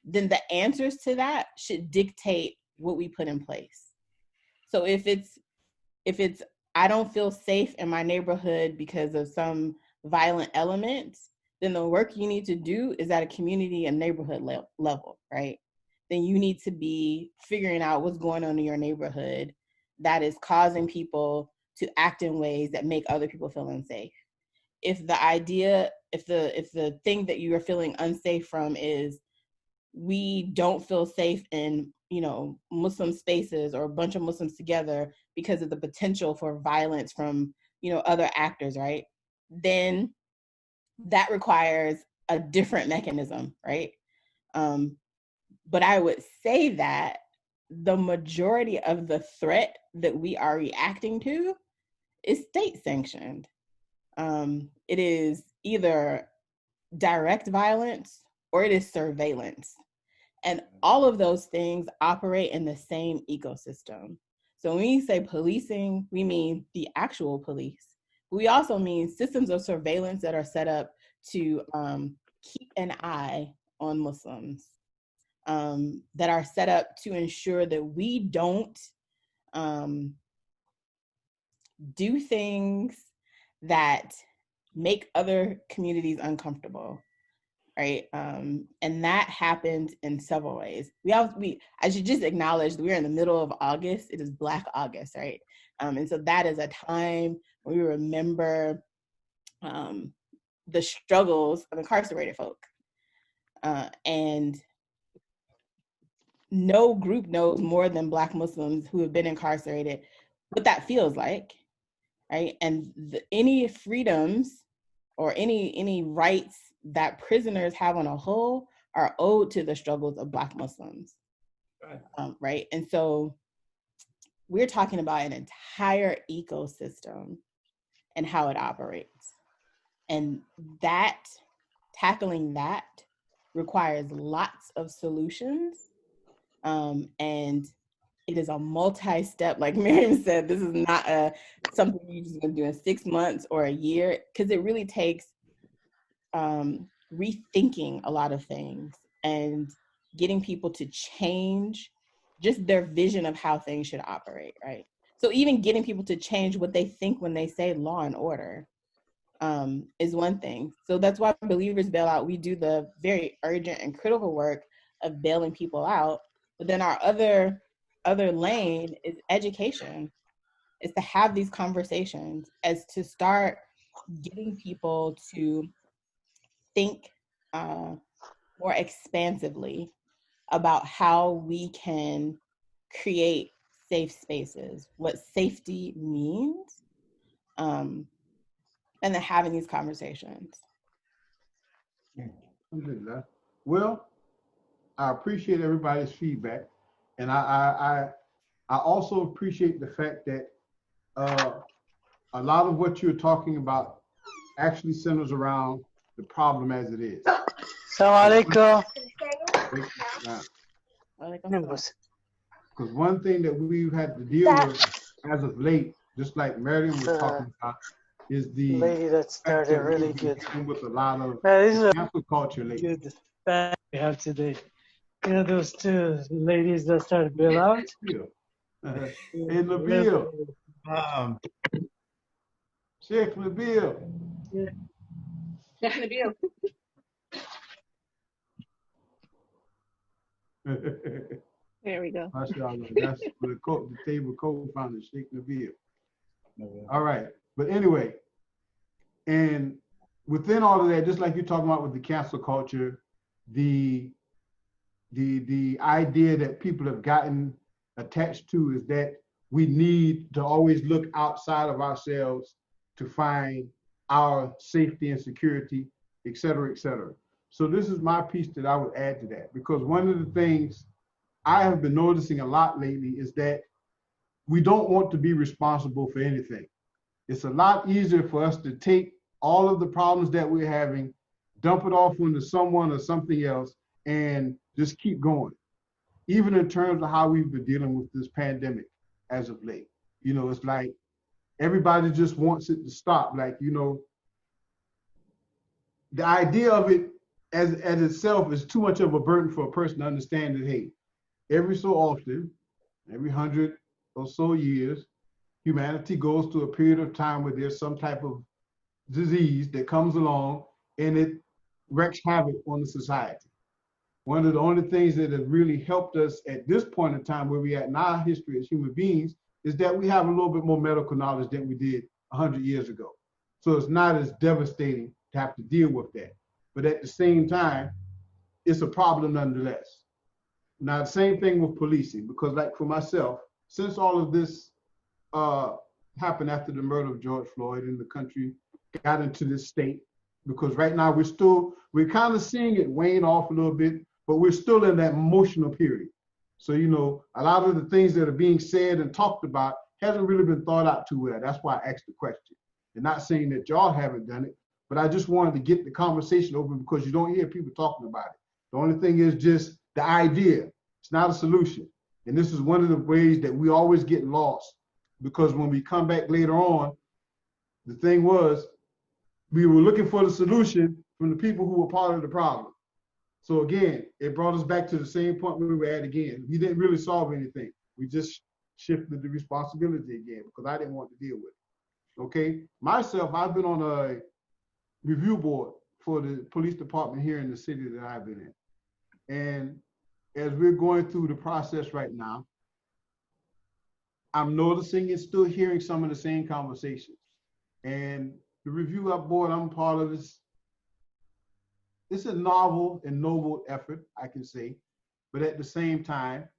then the answers to that should dictate what we put in place. So if it's I don't feel safe in my neighborhood because of some violent element, then the work you need to do is at a community and neighborhood level, right? Then you need to be figuring out what's going on in your neighborhood that is causing people to act in ways that make other people feel unsafe. If the thing that you are feeling unsafe from is we don't feel safe in, Muslim spaces or a bunch of Muslims together because of the potential for violence from, other actors, right? Then that requires a different mechanism, right? But I would say that the majority of the threat that we are reacting to is state sanctioned. It is either direct violence or it is surveillance. And all of those things operate in the same ecosystem. So when we say policing, we mean the actual police. We also mean systems of surveillance that are set up to keep an eye on Muslims, that are set up to ensure that we don't do things that make other communities uncomfortable, right? And that happens in several ways. I should just acknowledge that we're in the middle of August. It is Black August, right? And so that is a time where we remember the struggles of incarcerated folk. And no group knows more than Black Muslims who have been incarcerated what that feels like, right? And any freedoms or any rights that prisoners have on a whole are owed to the struggles of Black Muslims, right? And so we're talking about an entire ecosystem and how it operates. And that, tackling that requires lots of solutions. And it is a multi-step, like Maryam said, this is not something you're just gonna do in 6 months or a year, because it really takes rethinking a lot of things and getting people to change just their vision of how things should operate, right? So even getting people to change what they think when they say law and order is one thing. So that's why Believers Bail Out, we do the very urgent and critical work of bailing people out. But then our other lane is education, is to have these conversations, as to start getting people to think more expansively about how we can create safe spaces, what safety means, and then having these conversations. Well, I appreciate everybody's feedback, and I also appreciate the fact that a lot of what you're talking about actually centers around the problem as it is. Assalamu Because one thing that we've had to deal with as of late, just like Maryam was talking about, is the lady that started really good. With a lot of cancel culture lately. Good band we have today. You know those two ladies that started Bail Out? In the bill. Sheikh Nabil. Yeah. Nabil. There we go. That's for the table co-founder, Sheikh Nabil. All right. But anyway, and within all of that, just like you're talking about with the cancel culture, the idea that people have gotten attached to is that we need to always look outside of ourselves to find our safety and security, et cetera, et cetera. So this is my piece that I would add to that, because one of the things I have been noticing a lot lately is that we don't want to be responsible for anything. It's a lot easier for us to take all of the problems that we're having, dump it off onto someone or something else, and just keep going. Even in terms of how we've been dealing with this pandemic as of late. You know, it's like everybody just wants it to stop. Like, you know, the idea of it as itself is too much of a burden for a person to understand that, hey, every so often, every 100 or so years, humanity goes through a period of time where there's some type of disease that comes along and it wreaks havoc on the society. One of the only things that has really helped us at this point in time where we're at in our history as human beings is that we have a little bit more medical knowledge than we did 100 years ago. So it's not as devastating to have to deal with that. But at the same time, it's a problem nonetheless. Now, the same thing with policing, because like for myself, since all of this happened after the murder of George Floyd and the country got into this state, because right now we're kind of seeing it wane off a little bit, but we're still in that emotional period. So, you know, a lot of the things that are being said and talked about hasn't really been thought out too well. That's why I asked the question. And not saying that y'all haven't done it, but I just wanted to get the conversation open because you don't hear people talking about it. The only thing is just the idea. It's not a solution. And this is one of the ways that we always get lost, because when we come back later on, the thing was, we were looking for the solution from the people who were part of the problem. So again, it brought us back to the same point where we were at again. We didn't really solve anything. We just shifted the responsibility again because I didn't want to deal with it. Okay, myself, I've been on a review board for the police department here in the city that I've been in. And as we're going through the process right now, I'm noticing and still hearing some of the same conversations. And the review up board I'm part of is, it's a novel and noble effort, I can say, but at the same time,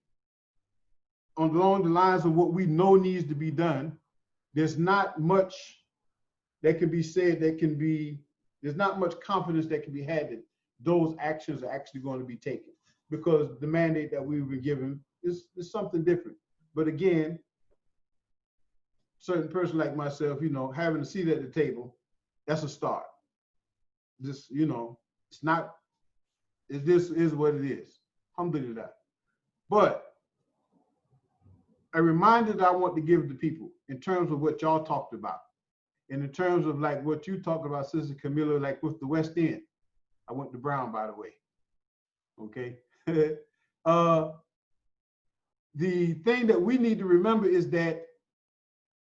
along the lines of what we know needs to be done, there's not much that can be said, there's not much confidence that can be had that those actions are actually going to be taken, because the mandate that we've been given is something different. But again, certain person like myself, having a seat at the table, that's a start. This, it's not, this is what it is. Alhamdulillah. But a reminder that I want to give the people in terms of what y'all talked about, and in terms of like what you talked about, Sister Kamilah, like with the West End. I went to Brown, by the way. Okay. The thing that we need to remember is that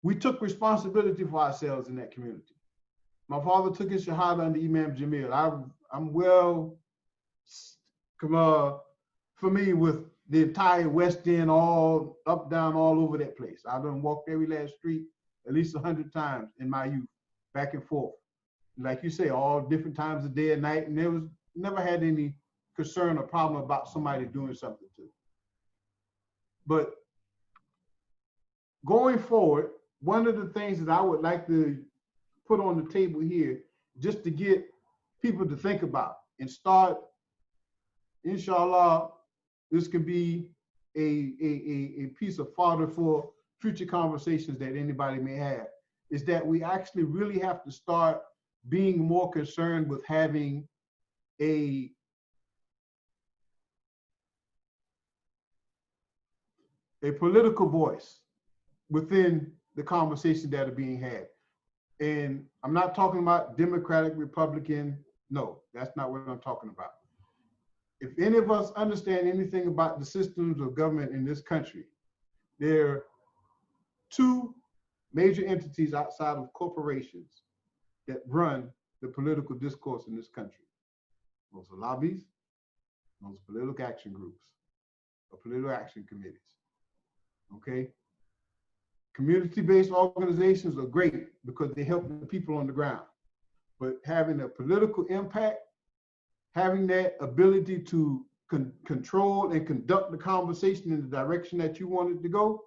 we took responsibility for ourselves in that community. My father took his shahada under Imam Jamil. I'm well familiar with the entire West End, all up, down, all over that place. I done walked every last street at least 100 times in my youth, back and forth. Like you say, all different times of day and night, and there was never had any concern or problem about somebody doing something to. But going forward, one of the things that I would like to put on the table here, just to get people to think about and start, inshallah, this could be a piece of fodder for future conversations that anybody may have, is that we actually really have to start being more concerned with having a political voice within the conversations that are being had. And I'm not talking about Democratic, Republican. No, that's not what I'm talking about. If any of us understand anything about the systems of government in this country, there are two major entities outside of corporations that run the political discourse in this country. Those are lobbies, those are political action groups, or political action committees. Okay? Community-based organizations are great because they help the people on the ground. But having a political impact, having that ability to control and conduct the conversation in the direction that you want it to go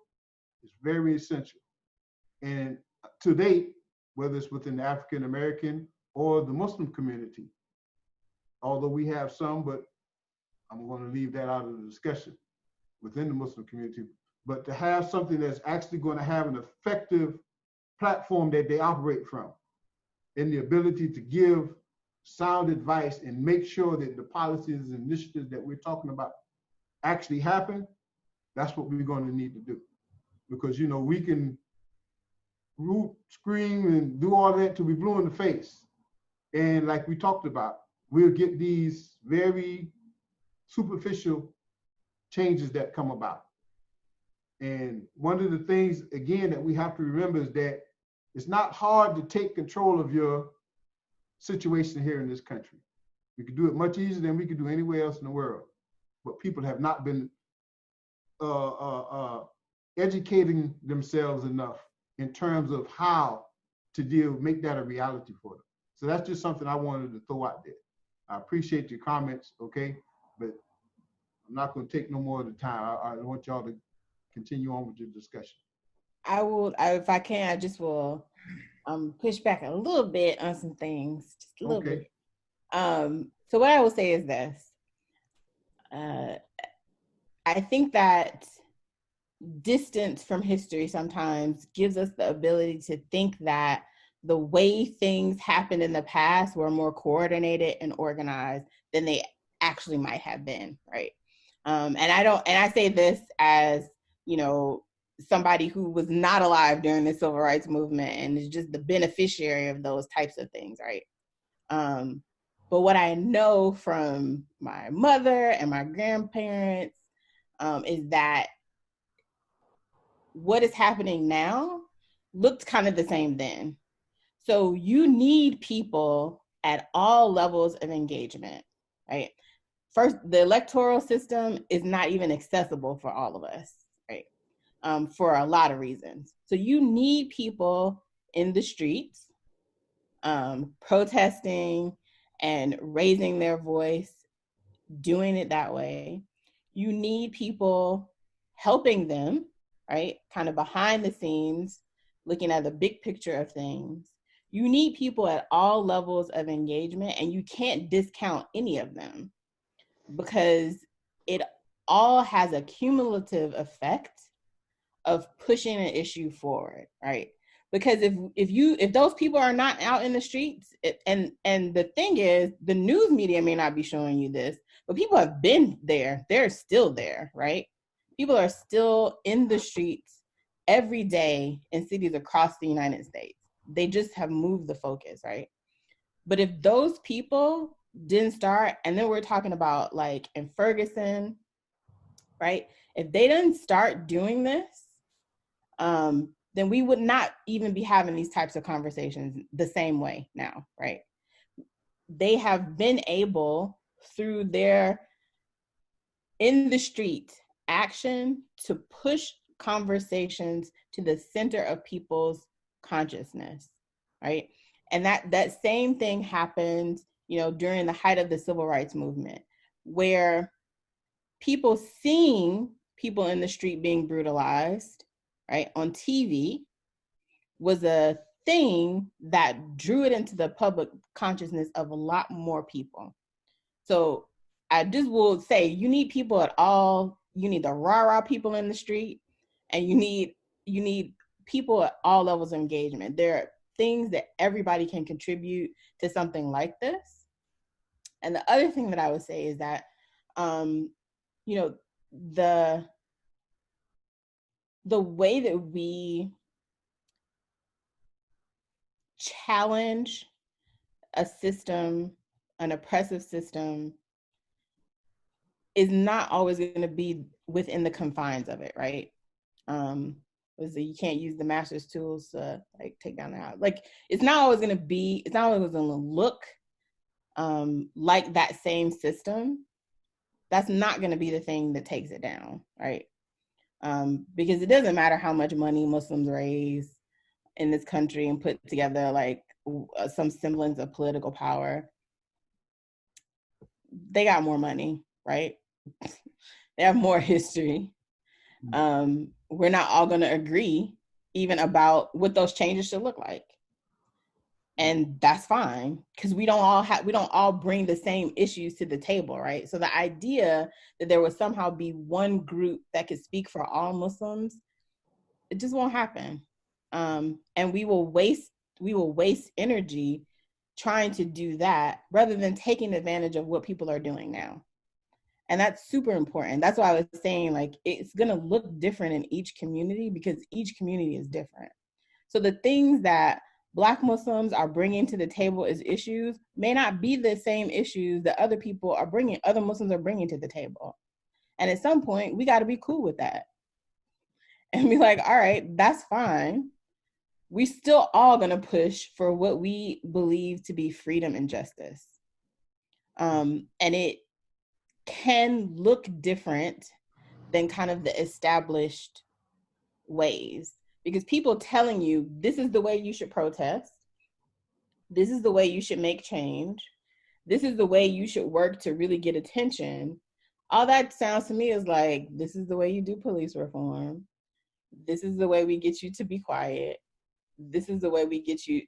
is very essential. And to date, whether it's within the African American or the Muslim community, although we have some, but I'm going to leave that out of the discussion within the Muslim community, but to have something that's actually going to have an effective platform that they operate from, and the ability to give sound advice and make sure that the policies and initiatives that we're talking about actually happen, that's what we're going to need to do. Because, we can root, scream, and do all that till we blue in the face. And like we talked about, we'll get these very superficial changes that come about. And one of the things, again, that we have to remember is that it's not hard to take control of your situation here in this country. We could do it much easier than we could do anywhere else in the world. But people have not been educating themselves enough in terms of how to make that a reality for them. So that's just something I wanted to throw out there. I appreciate your comments, okay? But I'm not going to take no more of the time. I want y'all to continue on with your discussion. If I can, I just will push back a little bit on some things, just a little bit. So what I will say is this. I think that distance from history sometimes gives us the ability to think that the way things happened in the past were more coordinated and organized than they actually might have been, right? And I say this as, somebody who was not alive during the civil rights movement and is just the beneficiary of those types of things, right? But what I know from my mother and my grandparents is that what is happening now looked kind of the same then. So you need people at all levels of engagement, right? First, the electoral system is not even accessible for all of us, right? For a lot of reasons. So you need people in the streets protesting and raising their voice, doing it that way. You need people helping them, right? Kind of behind the scenes, looking at the big picture of things. You need people at all levels of engagement, and you can't discount any of them because it all has a cumulative effect of pushing an issue forward, right? Because if those people are not out in the streets, and the thing is, the news media may not be showing you this, but people have been there. They're still there, right? People are still in the streets every day in cities across the United States. They just have moved the focus, right? But if those people didn't start, and then we're talking about like in Ferguson, right? If they didn't start doing this, then we would not even be having these types of conversations the same way now, right? They have been able, through their in the street action, to push conversations to the center of people's consciousness, right? And that same thing happened, during the height of the civil rights movement, where people seeing people in the street being brutalized, right, on TV was a thing that drew it into the public consciousness of a lot more people. So I just will say, you need people at all. You need the rah-rah people in the street, and you need people at all levels of engagement. There are things that everybody can contribute to something like this. And the other thing that I would say is that, the way that we challenge a system, an oppressive system, is not always going to be within the confines of it, right? You can't use the master's tools to like take down the house. Like it's not always going to look like that same system. That's not going to be the thing that takes it down, right? Because it doesn't matter how much money Muslims raise in this country and put together like some semblance of political power. They got more money, right? They have more history. We're not all going to agree even about what those changes should look like. And that's fine, because we don't all bring the same issues to the table, right? So the idea that there would somehow be one group that could speak for all Muslims, it just won't happen. And we will waste energy trying to do that rather than taking advantage of what people are doing now. And that's super important. That's why I was saying, like, it's going to look different in each community because each community is different. So the things that Black Muslims are bringing to the table as issues may not be the same issues that other Muslims are bringing to the table. And at some point, we got to be cool with that and be like, all right, that's fine. We still all going to push for what we believe to be freedom and justice. And it can look different than kind of the established ways, because people telling you this is the way you should protest, this is the way you should make change, this is the way you should work to really get attention, all that sounds to me is like, this is the way you do police reform, this is the way we get you to be quiet, this is the way we get you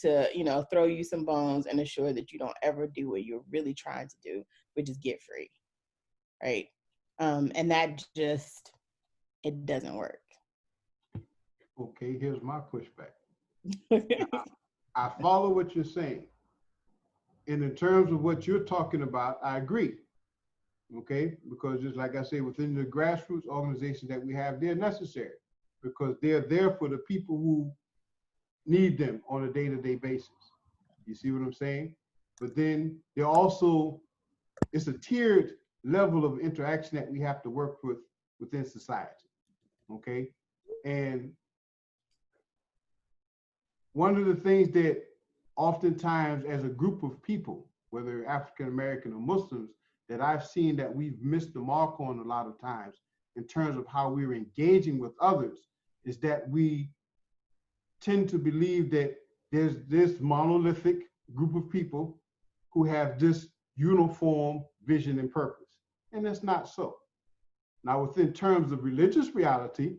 to throw you some bones and assure that you don't ever do what you're really trying to do, which is get free, right? And that just, it doesn't work. Okay, here's my pushback. I follow what you're saying. And in terms of what you're talking about, I agree. Okay, because just like I say, within the grassroots organizations that we have, they're necessary because they're there for the people who need them on a day-to-day basis. You see what I'm saying? But then they're also, it's a tiered level of interaction that we have to work with within society. Okay, and one of the things that oftentimes as a group of people, whether African American or Muslims, that I've seen that we've missed the mark on a lot of times in terms of how we're engaging with others is that we tend to believe that there's this monolithic group of people who have this uniform vision and purpose. And that's not so. Now, within terms of religious reality,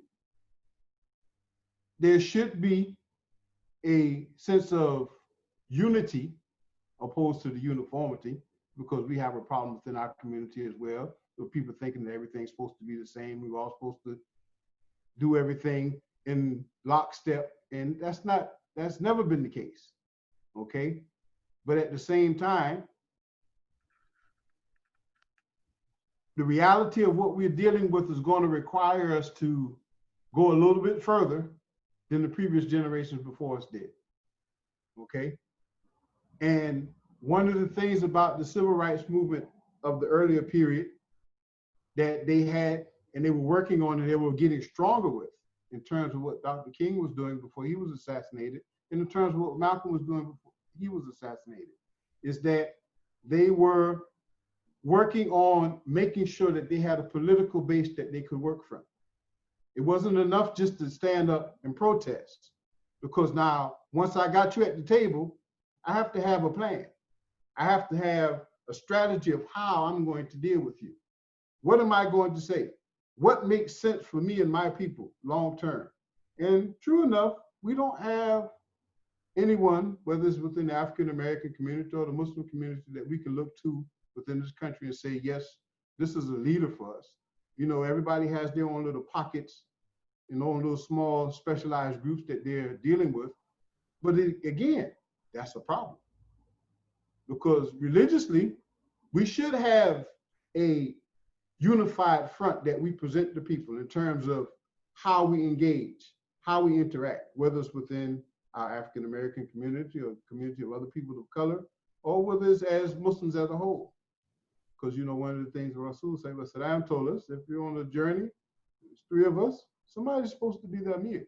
there should be a sense of unity opposed to the uniformity, because we have a problem within our community as well, with people thinking that everything's supposed to be the same. We're all supposed to do everything in lockstep, and that's never been the case, okay? But at the same time, the reality of what we're dealing with is going to require us to go a little bit further than the previous generations before us did, okay? And one of the things about the civil rights movement of the earlier period that they had, and they were working on, and they were getting stronger with, in terms of what Dr. King was doing before he was assassinated, and in terms of what Malcolm was doing before he was assassinated, is that they were working on making sure that they had a political base that they could work from. It wasn't enough just to stand up and protest, because now, once I got you at the table, I have to have a plan. I have to have a strategy of how I'm going to deal with you. What am I going to say? What makes sense for me and my people long term? And true enough, we don't have anyone, whether it's within the African American community or the Muslim community, that we can look to within this country and say, yes, this is a leader for us. You know, everybody has their own little pockets and own little small specialized groups that they're dealing with. But again, that's a problem. Because religiously, we should have a unified front that we present to people in terms of how we engage, how we interact, whether it's within our African American community or community of other people of color, or whether it's as Muslims as a whole. Because, you know, one of the things Rasul said, what Saddam told us, if you're on a journey, there's three of us, somebody's supposed to be the Amir.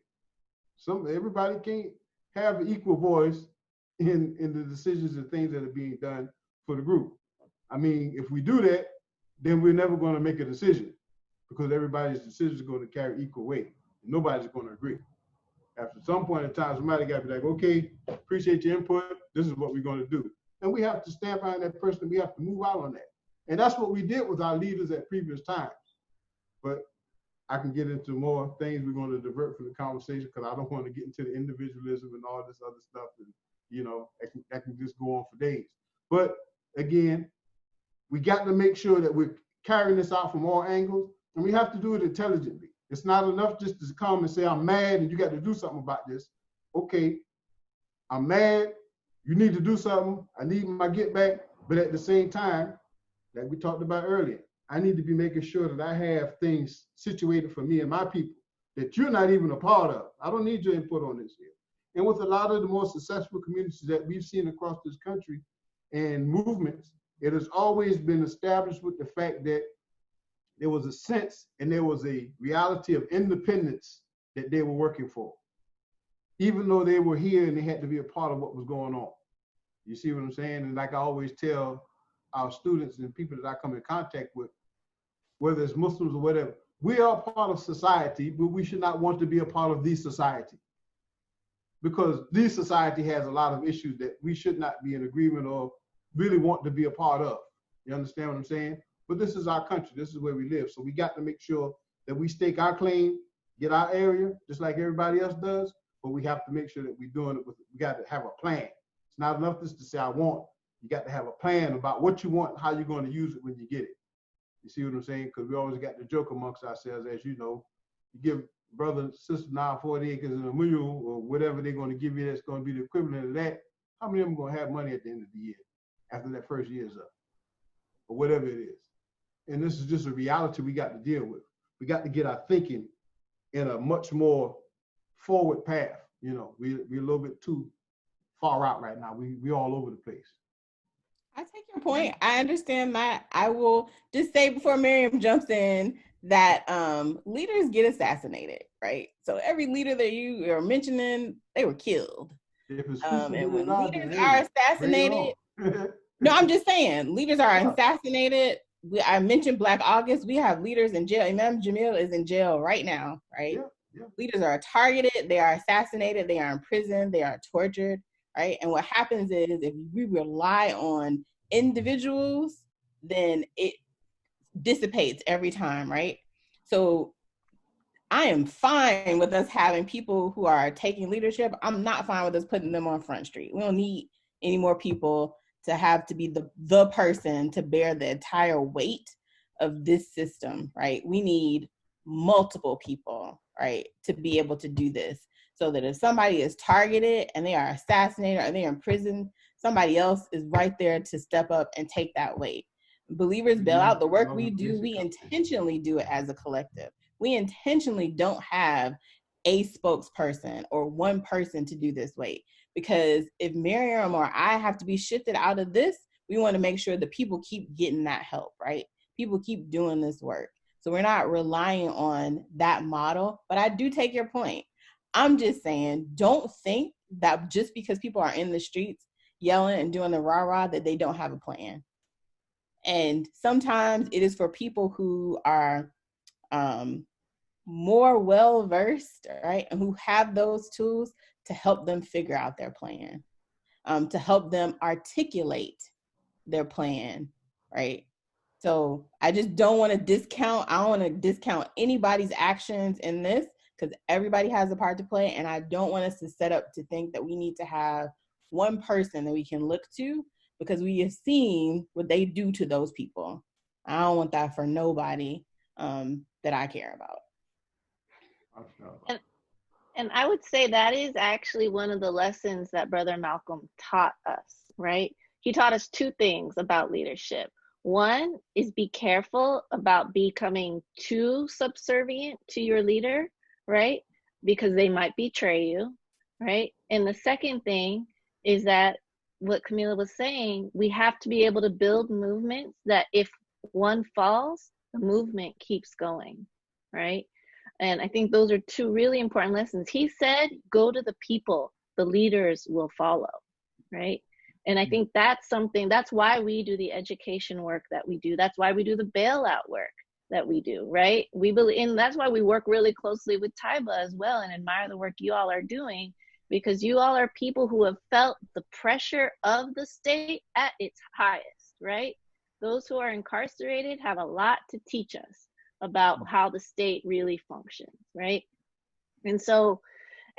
Everybody can't have an equal voice in the decisions and things that are being done for the group. I mean, if we do that, then we're never going to make a decision, because everybody's decisions are going to carry equal weight. And nobody's going to agree. After some point in time, somebody got to be like, okay, appreciate your input. This is what we're going to do. And we have to stand behind that person. We have to move out on that. And that's what we did with our leaders at previous times. But I can get into more things. We're going to divert from the conversation, because I don't want to get into the individualism and all this other stuff. And, you know, that can just go on for days. But again, we got to make sure that we're carrying this out from all angles, and we have to do it intelligently. It's not enough just to come and say, I'm mad and you got to do something about this. Okay, I'm mad, you need to do something, I need my get back, but at the same time, like we talked about earlier, I need to be making sure that I have things situated for me and my people that you're not even a part of. I don't need your input on this here. And with a lot of the more successful communities that we've seen across this country and movements, it has always been established with the fact that there was a sense and there was a reality of independence that they were working for, even though they were here and they had to be a part of what was going on. You see what I'm saying? And like I always tell our students and people that I come in contact with, whether it's Muslims or whatever, we are a part of society, but we should not want to be a part of the society, because the society has a lot of issues that we should not be in agreement or really want to be a part of. You understand what I'm saying? But this is our country. This is where we live. So we got to make sure that we stake our claim, get our area, just like everybody else does. But we have to make sure that we're doing it with, we got to have a plan. It's not enough just to say, I want. You got to have a plan about what you want, how you're going to use it when you get it. You see what I'm saying? Because we always got the joke amongst ourselves, as you know. You give brother and sister now 40 acres and a mule or whatever they're going to give you that's going to be the equivalent of that. How many of them are going to have money at the end of the year after that first year is up? Or whatever it is. And this is just a reality we got to deal with. We got to get our thinking in a much more forward path. You know, we're a little bit too far out right now. We all over the place. I take your point. I understand that. I will just say before Maryam jumps in that leaders get assassinated, right? So every leader that you are mentioning, they were killed. And when leaders are assassinated, no, I'm just saying, leaders are assassinated. I mentioned Black August. We have leaders in jail. Imam Jamil is in jail right now, right? Yeah. Leaders are targeted. They are assassinated. They are in prison. They are tortured. right? And what happens is if we rely on individuals, then it dissipates every time, right? So I am fine with us having people who are taking leadership. I'm not fine with us putting them on Front Street. We don't need any more people to have to be the person to bear the entire weight of this system, right? We need multiple people, right, to be able to do this, so that if somebody is targeted and they are assassinated or they're in prison, somebody else is right there to step up and take that weight. Believers bail out. The work we do, we intentionally do it as a collective. We intentionally don't have a spokesperson or one person to do this weight, because if Maryam or I have to be shifted out of this, we want to make sure that people keep getting that help, right? People keep doing this work. So we're not relying on that model, but I do take your point. I'm just saying, don't think that just because people are in the streets yelling and doing the rah-rah that they don't have a plan. And sometimes it is for people who are more well-versed, right, and who have those tools to help them figure out their plan, to help them articulate their plan, right? So I just don't want to discount, I don't want to discount anybody's actions in this, because everybody has a part to play, and I don't want us to set up to think that we need to have one person that we can look to, because we have seen what they do to those people. I don't want that for nobody that I care about. And I would say that is actually one of the lessons that Brother Malcolm taught us, right? He taught us two things about leadership. One is be careful about becoming too subservient to your leader, right? Because they might betray you, right? And the second thing is that what Kamilah was saying, we have to be able to build movements that if one falls, the movement keeps going, right? And I think those are two really important lessons. He said, go to the people, the leaders will follow, right? And I think that's something, that's why we do the education work that we do. That's why we do the bailout work that we do, right? We believe, and that's why we work really closely with Taiba as well, and admire the work you all are doing, because you all are people who have felt the pressure of the state at its highest, right? Those who are incarcerated have a lot to teach us about how the state really functions, right? And so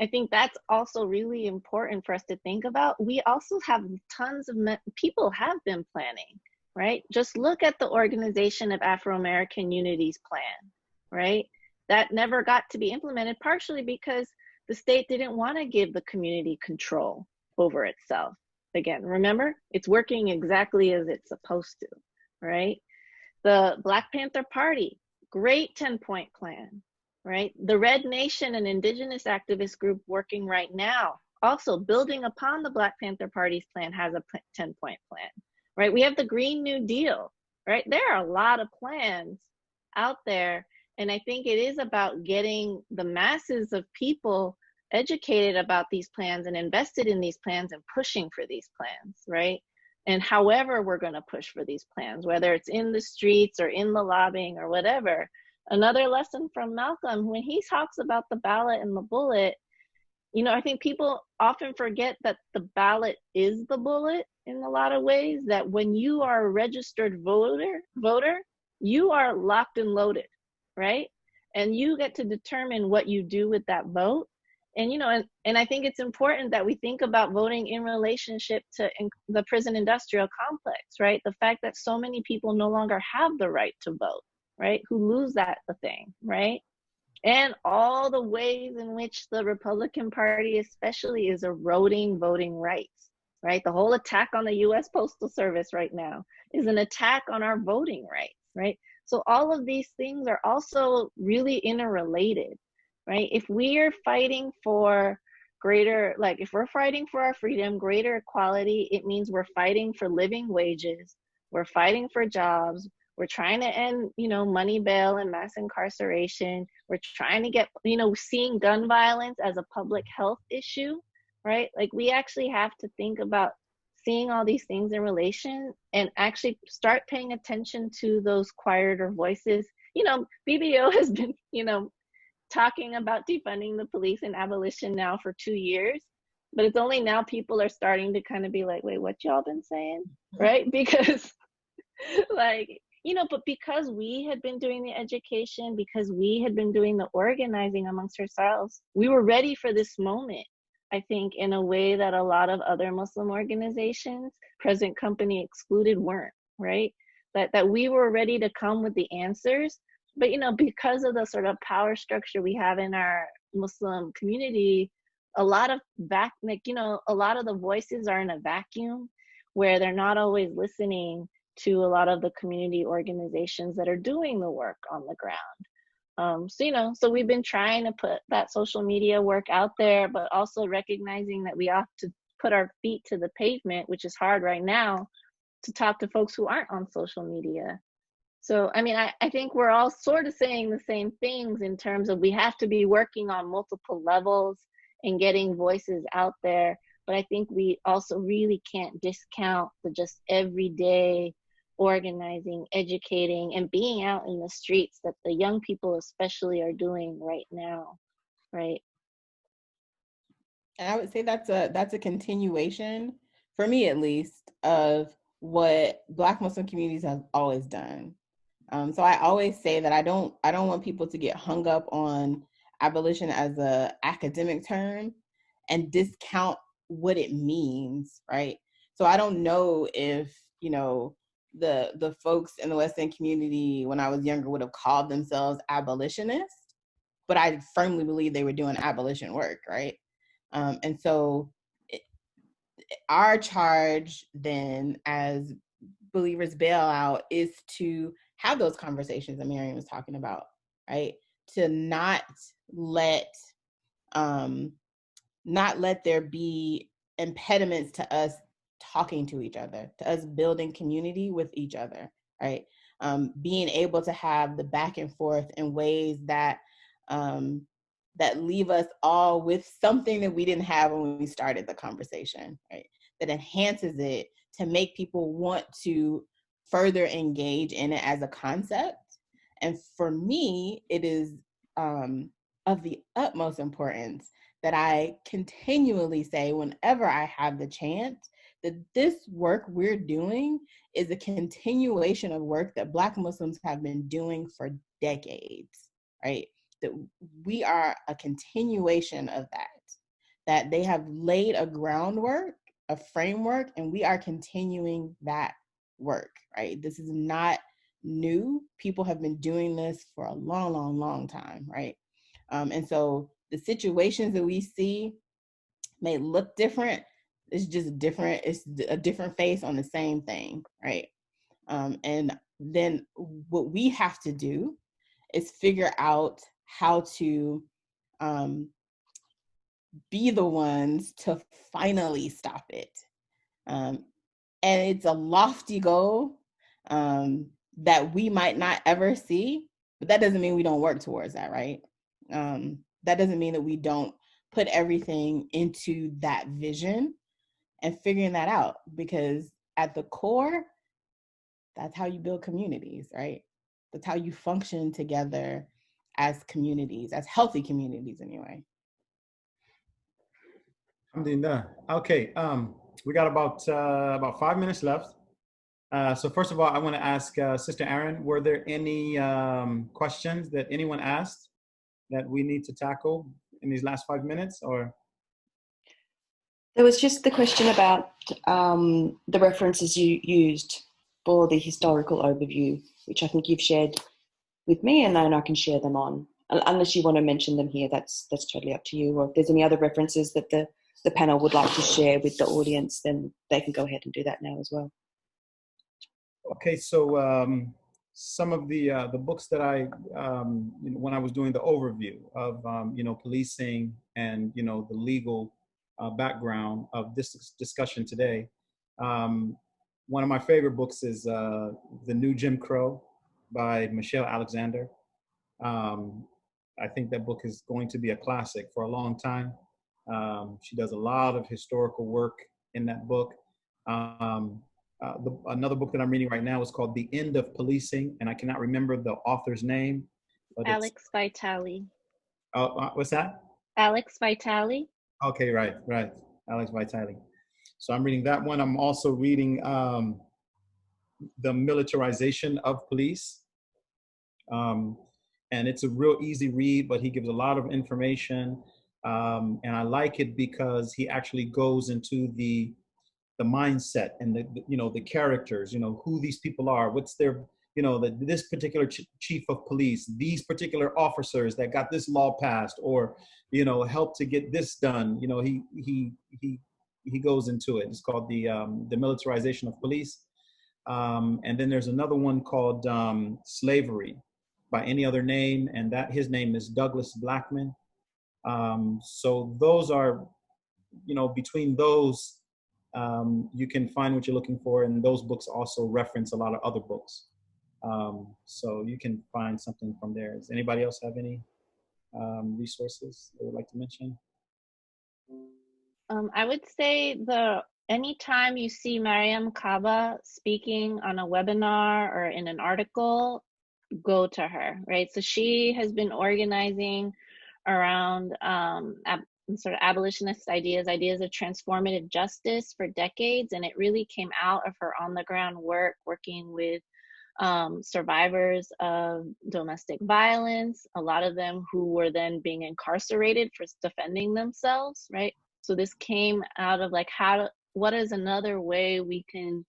I think that's also really important for us to think about. We also have tons of people have been planning, right? Just look at the Organization of Afro-American Unity's plan, right? That never got to be implemented, partially because the state didn't want to give the community control over itself. Again, remember, it's working exactly as it's supposed to, right? The Black Panther Party, great 10-point plan, right? The Red Nation, an indigenous activist group working right now, also building upon the Black Panther Party's plan, has a 10-point plan, right? We have the Green New Deal, right? There are a lot of plans out there. And I think it is about getting the masses of people educated about these plans and invested in these plans and pushing for these plans, right? And however we're going to push for these plans, whether it's in the streets or in the lobbying or whatever. Another lesson from Malcolm, when he talks about the ballot and the bullet, you know, I think people often forget that the ballot is the bullet in a lot of ways, that when you are a registered voter, you are locked and loaded, right? And you get to determine what you do with that vote. And, you know, and I think it's important that we think about voting in relationship to the prison industrial complex, right? The fact that so many people no longer have the right to vote, right? Who lose that thing, right? And all the ways in which the Republican Party especially is eroding voting rights, right? The whole attack on the US Postal Service right now is an attack on our voting rights, right? So all of these things are also really interrelated, right? If we are fighting for greater, like if we're fighting for our freedom, greater equality, it means we're fighting for living wages, we're fighting for jobs, we're trying to end, you know, money bail and mass incarceration, we're trying to get, you know, seeing gun violence as a public health issue, right? Like we actually have to think about seeing all these things in relation and actually start paying attention to those quieter voices. You know, BBO has been, you know, talking about defunding the police and abolition now for 2 years. but it's only now people are starting to kind of be like, wait, what y'all been saying, right? Because like, you know, but because we had been doing the education, because we had been doing the organizing amongst ourselves, we were ready for this moment, I think, in a way that a lot of other Muslim organizations, present company excluded, weren't, right? That we were ready to come with the answers. But, you know, because of the sort of power structure we have in our Muslim community, a lot of a lot of the voices are in a vacuum where they're not always listening to a lot of the community organizations that are doing the work on the ground. So, you know, so we've been trying to put that social media work out there, but also recognizing that we have to put our feet to the pavement, which is hard right now, to talk to folks who aren't on social media. So, I mean, I think we're all sort of saying the same things in terms of we have to be working on multiple levels and getting voices out there. But I think we also really can't discount the just everyday organizing, educating, and being out in the streets that the young people especially are doing right now, right? And I would say that's a continuation, for me at least, of what Black Muslim communities have always done. So I always say that I don't want people to get hung up on abolition as a academic term and discount what it means, right? So I don't know if, you know, the folks in the West End community when I was younger would have called themselves abolitionists, but I firmly believe they were doing abolition work, right? And so our charge then as believers bailout is to have those conversations that Maryam was talking about, right? To not let there be impediments to us talking to each other, to us building community with each other, right? Being able to have the back and forth in ways that that leave us all with something that we didn't have when we started the conversation, right? That enhances it to make people want to further engage in it as a concept. And for me, it is of the utmost importance that I continually say whenever I have the chance that this work we're doing is a continuation of work that Black Muslims have been doing for decades, right? That we are a continuation of that they have laid a groundwork, a framework, and we are continuing that work, right? This is not new. People have been doing this for a long, long, long time, right? And so the situations that we see may look different. It's just different. It's a different face on the same thing, right? And then what we have to do is figure out how to be the ones to finally stop it. And it's a lofty goal that we might not ever see, but that doesn't mean we don't work towards that, right? That doesn't mean that we don't put everything into that vision and figuring that out, because at the core, that's how you build communities, right? That's how you function together as communities, as healthy communities anyway. Alhamdulillah. Okay, we got about 5 minutes left. So first of all, I want to ask Sister Aaron, were there any questions that anyone asked that we need to tackle in these last 5 minutes, or? There was just the question about the references you used for the historical overview, which I think you've shared with me, and then I can share them on. Unless you want to mention them here, that's totally up to you. Or if there's any other references that the panel would like to share with the audience, then they can go ahead and do that now as well. Okay, so some of the books that I, when I was doing the overview of, policing and, the legal background of this discussion today, one of my favorite books is The New Jim Crow by Michelle Alexander. I think that book is going to be a classic for a long time. She does a lot of historical work in that book. Another book that I'm reading right now is called The End of Policing, and I cannot remember the author's name. But Alex Vitale. What's that? Alex Vitale. Okay, right. Alex Vitale. So I'm reading that one. I'm also reading The Militarization of Police. And it's a real easy read, but he gives a lot of information. And I like it because he actually goes into the mindset and the characters, who these people are, what's their, this particular chief of police, these particular officers that got this law passed, or, helped to get this done. He goes into it. It's called the Militarization of Police. And then there's another one called Slavery by Any Other Name, and that his name is Douglas Blackman. So those are, between those, you can find what you're looking for, and those books also reference a lot of other books. So you can find something from there. Does anybody else have any resources they would like to mention? I would say anytime you see Maryam Kaba speaking on a webinar or in an article, go to her, right? So she has been organizing around sort of abolitionist ideas of transformative justice for decades, and it really came out of her on-the-ground work, working with survivors of domestic violence, a lot of them who were then being incarcerated for defending themselves, right? So this came out of like, what is another way we can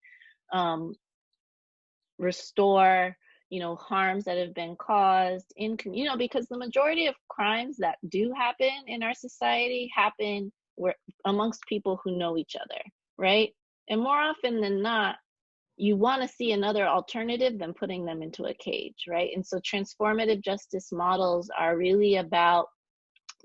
restore, harms that have been caused in, because the majority of crimes that do happen in our society happen amongst people who know each other, right? And more often than not, you want to see another alternative than putting them into a cage, right? And so transformative justice models are really about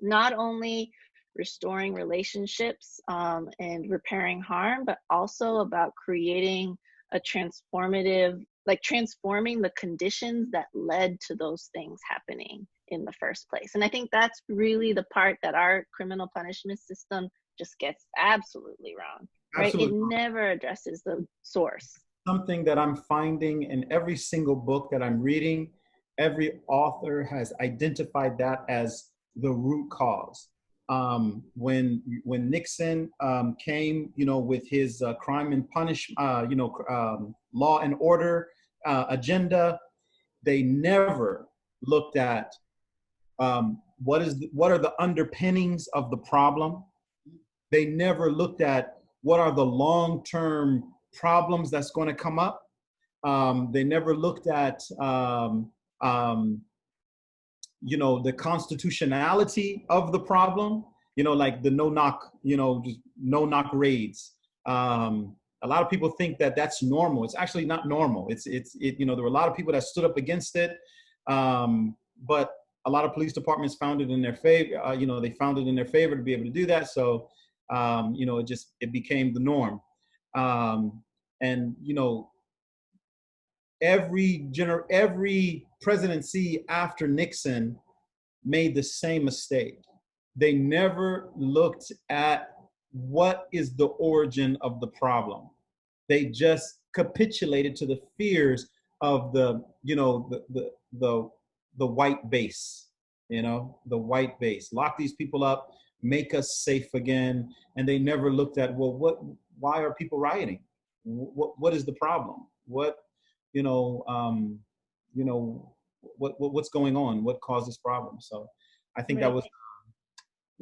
not only restoring relationships and repairing harm, but also about creating a transformative, like transforming the conditions that led to those things happening in the first place. And I think that's really the part that our criminal punishment system just gets absolutely wrong, right? Absolutely. It never addresses the source. Something that I'm finding in every single book that I'm reading, every author has identified that as the root cause. When Nixon came, with his crime and punish, law and order agenda, they never looked at what are the underpinnings of the problem. They never looked at what are the long-term problems that's going to come up. They never looked at the constitutionality of the problem, like the no-knock raids. A lot of people think that that's normal. It's actually not normal. There were a lot of people that stood up against it, but a lot of police departments found it in their favor. They found it in their favor to be able to do that. So, it became the norm. And every presidency after Nixon made the same mistake. They never looked at what is the origin of the problem. They just capitulated to the fears of the white base, the white base. Lock these people up, make us safe again. And they never looked at, why are people rioting? What is the problem? What's going on? What caused this problem? So I think that was.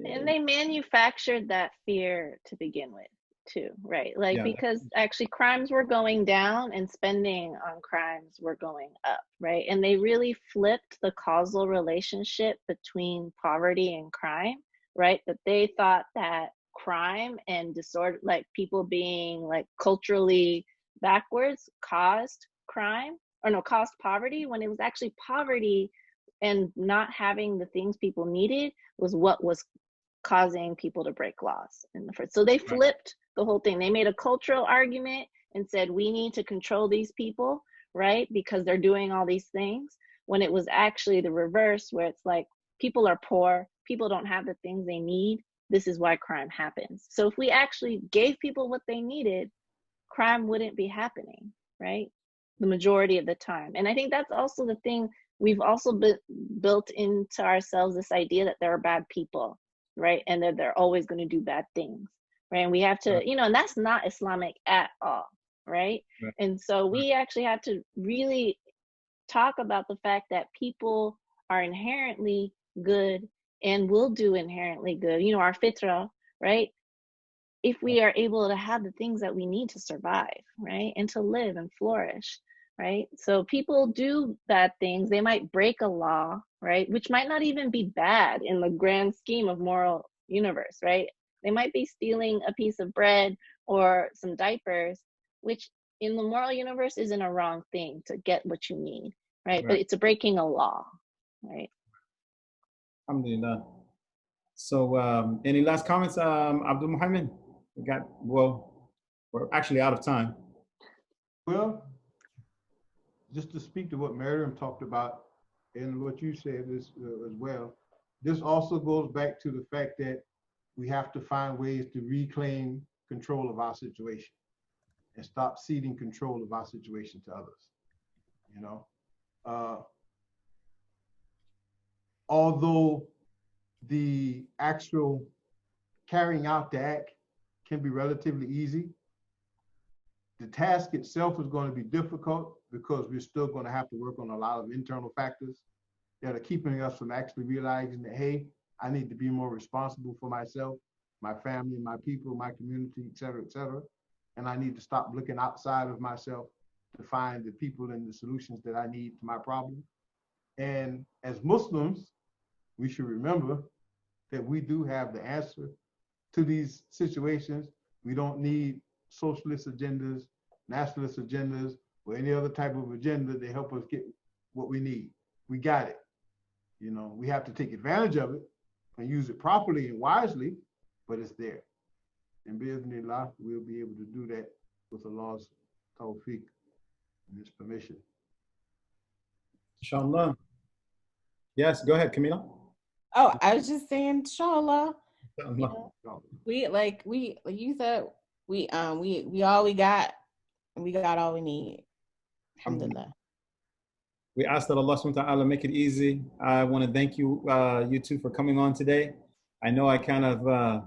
And they manufactured that fear to begin with too, right? Because actually crimes were going down and spending on crimes were going up, right? And they really flipped the causal relationship between poverty and crime, right? That they thought that crime and disorder, like people being like culturally backwards, caused poverty, when it was actually poverty and not having the things people needed was what was causing people to break laws in the first. So they flipped the whole thing. They made a cultural argument and said, we need to control these people, right? Because they're doing all these things, when it was actually the reverse, where it's like, people are poor, people don't have the things they need. This is why crime happens. So if we actually gave people what they needed, crime wouldn't be happening, right? The majority of the time. And I think that's also the thing, we've also built into ourselves this idea that there are bad people, right? And that they're always going to do bad things, right? And we have to, you know, and that's not Islamic at all, right? Right. And so we actually have to really talk about the fact that people are inherently good and will do inherently good, you know, our fitra, right? If we are able to have the things that we need to survive, right? And to live and flourish, right? So people do bad things. They might break a law, right? Which might not even be bad in the grand scheme of moral universe, right? They might be stealing a piece of bread or some diapers, which in the moral universe isn't a wrong thing to get what you need, right? But it's a breaking a law, right? Alhamdulillah. So, any last comments, Abdul Muhammad? We're actually out of time. Well, just to speak to what Maryam talked about and what you said as well, this also goes back to the fact that we have to find ways to reclaim control of our situation and stop ceding control of our situation to others. You know, although the actual carrying out the act can be relatively easy, the task itself is going to be difficult because we're still going to have to work on a lot of internal factors that are keeping us from actually realizing that, hey, I need to be more responsible for myself, my family, my people, my community, et cetera, et cetera. And I need to stop looking outside of myself to find the people and the solutions that I need to my problem. And as Muslims, we should remember that we do have the answer to these situations. We don't need socialist agendas, nationalist agendas, or any other type of agenda to help us get what we need. We got it. You know, we have to take advantage of it and use it properly and wisely, but it's there. And bi'idhnillah, we'll be able to do that with Allah's tawfiq and His permission. Inshallah. Yes, go ahead, Kamilah. Oh, I was just saying, inshallah. Inshallah. Like you said, we all we got, and we got all we need. Alhamdulillah. We ask that Allah subhanahu wa ta'ala make it easy. I want to thank you, you two, for coming on today. I know I kind of,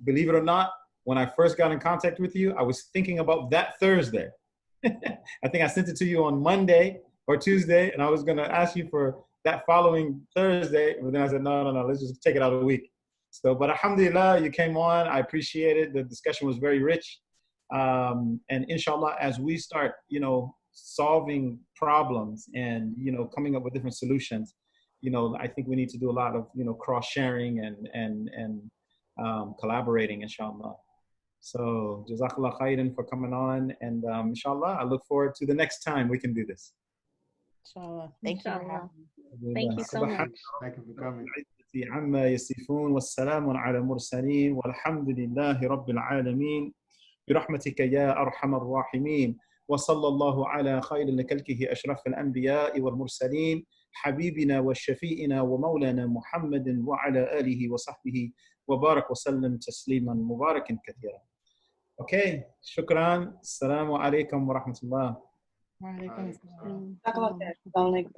believe it or not, when I first got in contact with you, I was thinking about that Thursday. I think I sent it to you on Monday or Tuesday, and I was going to ask you for that following Thursday, but then I said, no, let's just take it out of the week. So, but alhamdulillah, you came on. I appreciate it. The discussion was very rich. And inshallah, as we start, you know, solving problems and, you know, coming up with different solutions, you know, I think we need to do a lot of, you know, cross-sharing and collaborating, inshallah. So jazakallah khairan for coming on, and inshallah, I look forward to the next time we can do this. Inshallah. Thank you. Thank you so much. Thank you for coming. عما يصفون والسلام على المرسلين والحمد لله رب العالمين برحمتك يا أرحم الراحمين وصلى الله على خير لكلكه أشرف الأنبياء والمرسلين حبيبنا وشفيئنا ومولانا محمد وعلى آله وصحبه وبارك وسلم تسليما مباركا كثيرا. Okay, شكرا. السلام عليكم ورحمة الله. وعليكم السلام.